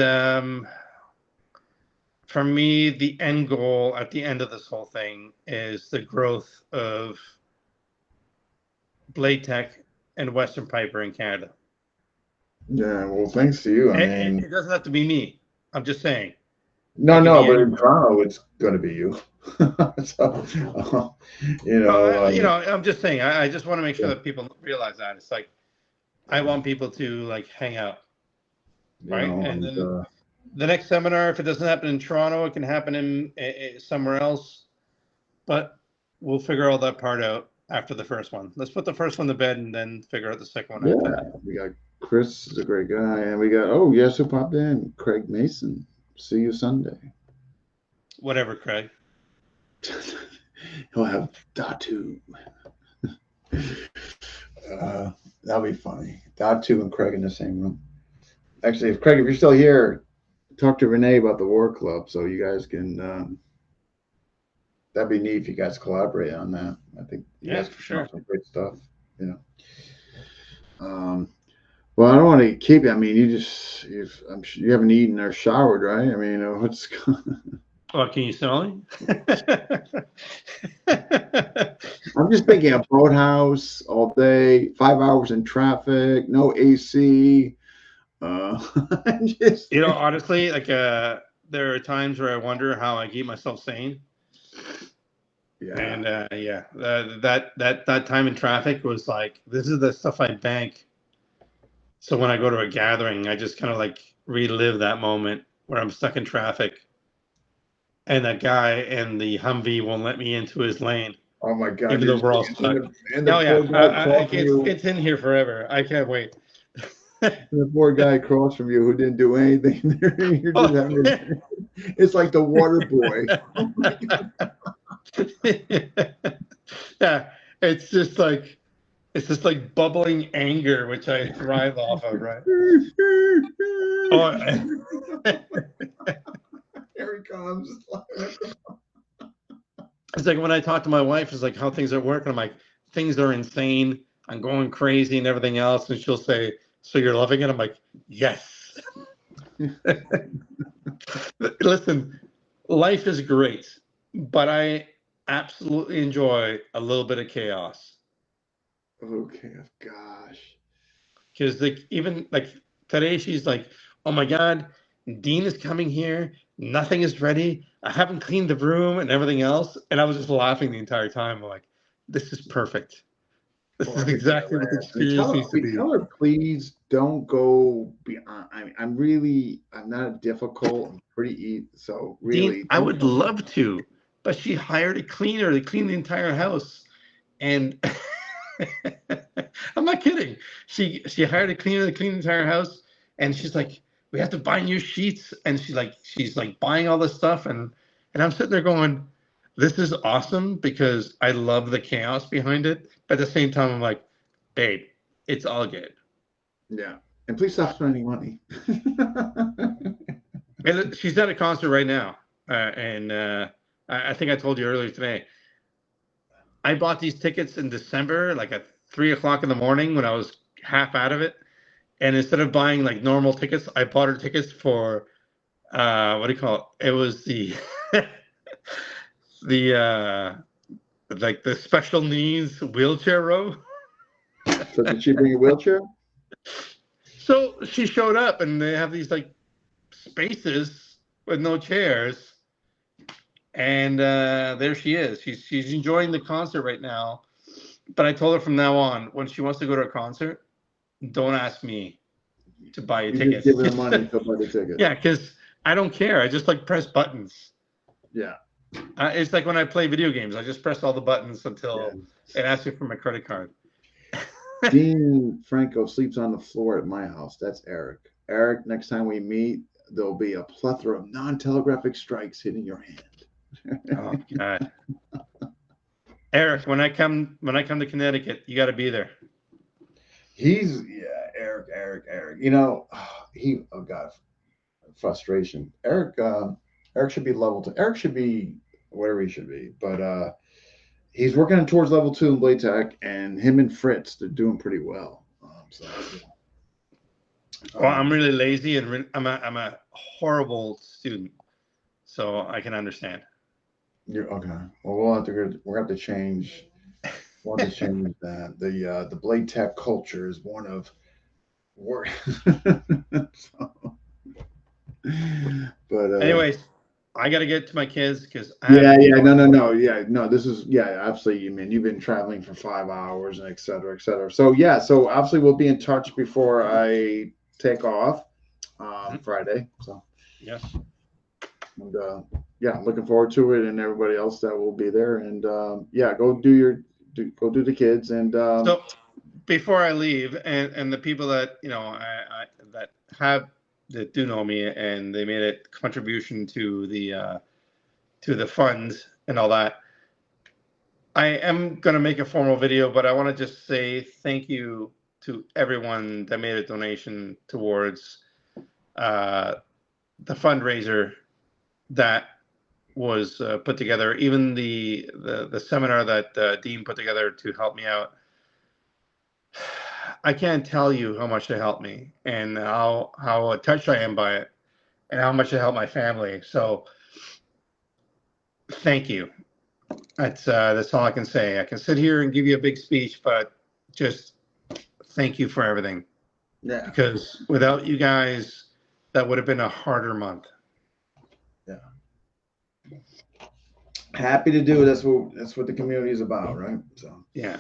for me, the end goal at the end of this whole thing is the growth of Blade Tech and Western Piper in Canada. Yeah, well, thanks to you. I mean, It doesn't have to be me. I'm just saying no, it could no, be but in anyone. Toronto, it's going to be you. So, Well, I'm just saying. I just want to make sure yeah, that people realize that it's like I want people to like hang out, right? And and then the next seminar, if it doesn't happen in Toronto, it can happen in somewhere else. But we'll figure all that part out. after the first one. Let's put the first one to bed and then figure out the second one after that. We got Chris is a great guy, and we got yes, who popped in? Craig Mason. See you Sunday. Whatever, Craig. He'll have Datu. That'll be funny. Datu and Craig in the same room. Actually, if you're still here, talk to Rene about the War Club so you guys can. That'd be neat if you guys collaborate on that. I think you guys for sure. Some great stuff. Yeah. Well, I don't want to keep you. I mean, I'm sure you haven't eaten or showered, right? I mean, what's Oh, can you smell me? I'm just thinking a boathouse all day, 5 hours in traffic, no AC. Honestly, like there are times where I wonder how I keep myself sane. Yeah. And that time in traffic was like, this is the stuff I bank. So when I go to a gathering, I just kind of like relive that moment where I'm stuck in traffic, and that guy in the Humvee won't let me into his lane. Oh my God! Even though we're all stuck. It's in here forever. I can't wait. The poor guy across from you who didn't do anything. You're just it's like the water boy. Yeah, it's just like bubbling anger, which I thrive off of, right? Here he comes. It's like when I talk to my wife, it's like how things are working. I'm like, things are insane. I'm going crazy and everything else. And she'll say, so you're loving it? I'm like, yes. Listen, life is great, but I absolutely enjoy a little bit of chaos. Okay, gosh. Because even today, she's like, oh my God, Dean is coming here. Nothing is ready. I haven't cleaned the room and everything else. And I was just laughing the entire time. I'm like, this is perfect. This is exactly what the experience needs to be. Tell her, please don't go beyond. I'm not difficult. I'm pretty easy. So really, Dean, I would love to, but she hired a cleaner to clean the entire house. And I'm not kidding. She hired a cleaner to clean the entire house. And she's like, we have to buy new sheets. And she's buying all this stuff. And I'm sitting there going, this is awesome because I love the chaos behind it. But at the same time, I'm like, babe, it's all good. Yeah. And please stop spending money. And she's at a concert right now. I think I told you earlier today. I bought these tickets in December, like at 3:00 in the morning when I was half out of it. And instead of buying like normal tickets, I bought her tickets for, what do you call it? It was the the special needs wheelchair row. So did she bring a wheelchair? So she showed up, and they have these like spaces with no chairs, and there she is. She's enjoying the concert right now. But I told her from now on, when she wants to go to a concert, don't ask me to buy a ticket. Just give her the money to buy the ticket. Yeah, because I don't care. I just press buttons. Yeah. It's like when I play video games. I just press all the buttons until it asks me for my credit card. Dean Franco sleeps on the floor at my house. That's Eric. Eric, next time we meet, there'll be a plethora of non-telegraphic strikes hitting your hand. Oh God. Eric, when I come to Connecticut, you got to be there. Eric. Oh God, frustration. Eric should be level 2. Eric should be whatever he should be, but he's working towards level 2 in Blade Tech, and him and Fritz, they're doing pretty well. Well, I'm really lazy, and I'm a horrible student, so I can understand. You're okay. Well, we're gonna have to change. We'll have to change that. The Blade Tech culture is one of work. But anyways, I got to get to my kids because no. This is absolutely. I mean, you've been traveling for 5 hours and et cetera. So so obviously we'll be in touch before I take off Friday. So yes. And looking forward to it, and everybody else that will be there. And go do go do the kids and So before I leave, and the people that I that do know me and they made a contribution to the fund and all that. I am going to make a formal video, but I want to just say thank you to everyone that made a donation towards the fundraiser that was put together. Even the seminar that Dean put together to help me out. I can't tell you how much it helped me and how touched I am by it and how much it helped my family. So thank you. That's all I can say. I can sit here and give you a big speech, but just thank you for everything. yeah, Because without you guys, that would have been a harder month. yeah. Happy to do. That's what the community is about, right? So Yeah.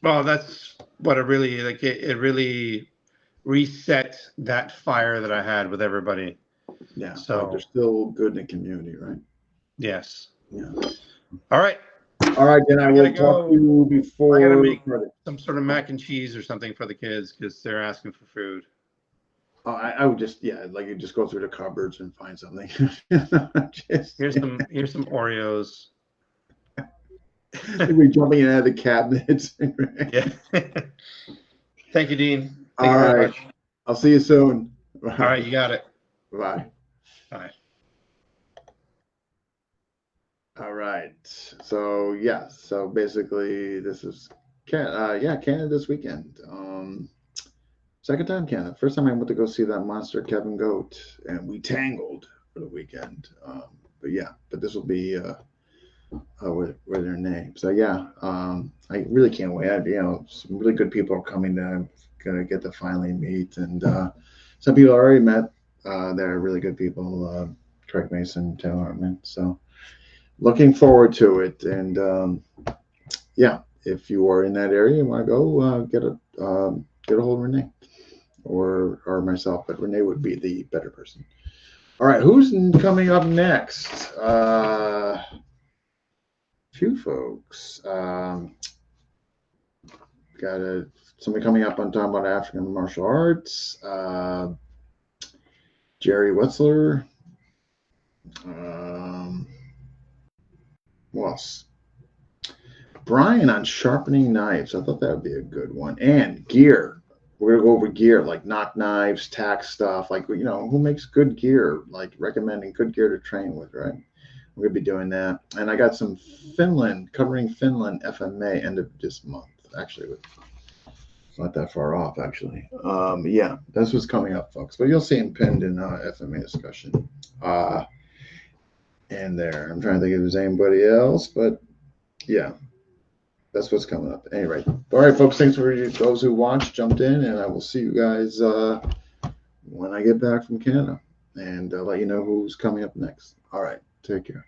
Well, that's what it really like. It really reset that fire that I had with everybody. yeah. So But there's still good in the community, right? yes. Yeah. All right. All right, then I will gotta talk to go. you before. I gotta make some sort of mac and cheese or something for the kids because they're asking for food. I would just like you just go through the cupboards and find something. Here's some Oreos. We're jumping in out of the cabinets. Yeah. Thank you, Dean. All Thank you very right. much. I'll see you soon. All right, you got it. Bye. Bye. All right. So yeah. So basically, this is Canada this weekend. Second time Canada. First time I went to go see that monster Kevin Goat, and we tangled for the weekend. But this will be with their name. So yeah, I really can't wait. Some really good people are coming that I'm gonna get to finally meet, and some people I already met. They're really good people. Craig Mason, Taylor Hartman. So looking forward to it, and if you are in that area and want to go, get a hold of Rene or myself, but Rene would be the better person. All right, who's coming up next? Few folks. Got somebody coming up on talking about African martial arts. Jerry Wetzler. Who else? Brian on sharpening knives. I thought that would be a good one. And gear. We're gonna go over gear, like knock knives, tack stuff, like who makes good gear, like recommending good gear to train with, right? We're gonna be doing that. And I got some covering Finland FMA end of this month. Actually, it's not that far off, actually. That's what's coming up, folks. But you'll see him pinned in FMA discussion. And there. I'm trying to think if there's anybody else, but yeah. That's what's coming up. Anyway, all right, folks. Thanks for those who watched, jumped in, and I will see you guys when I get back from Canada, and let you know who's coming up next. All right, take care.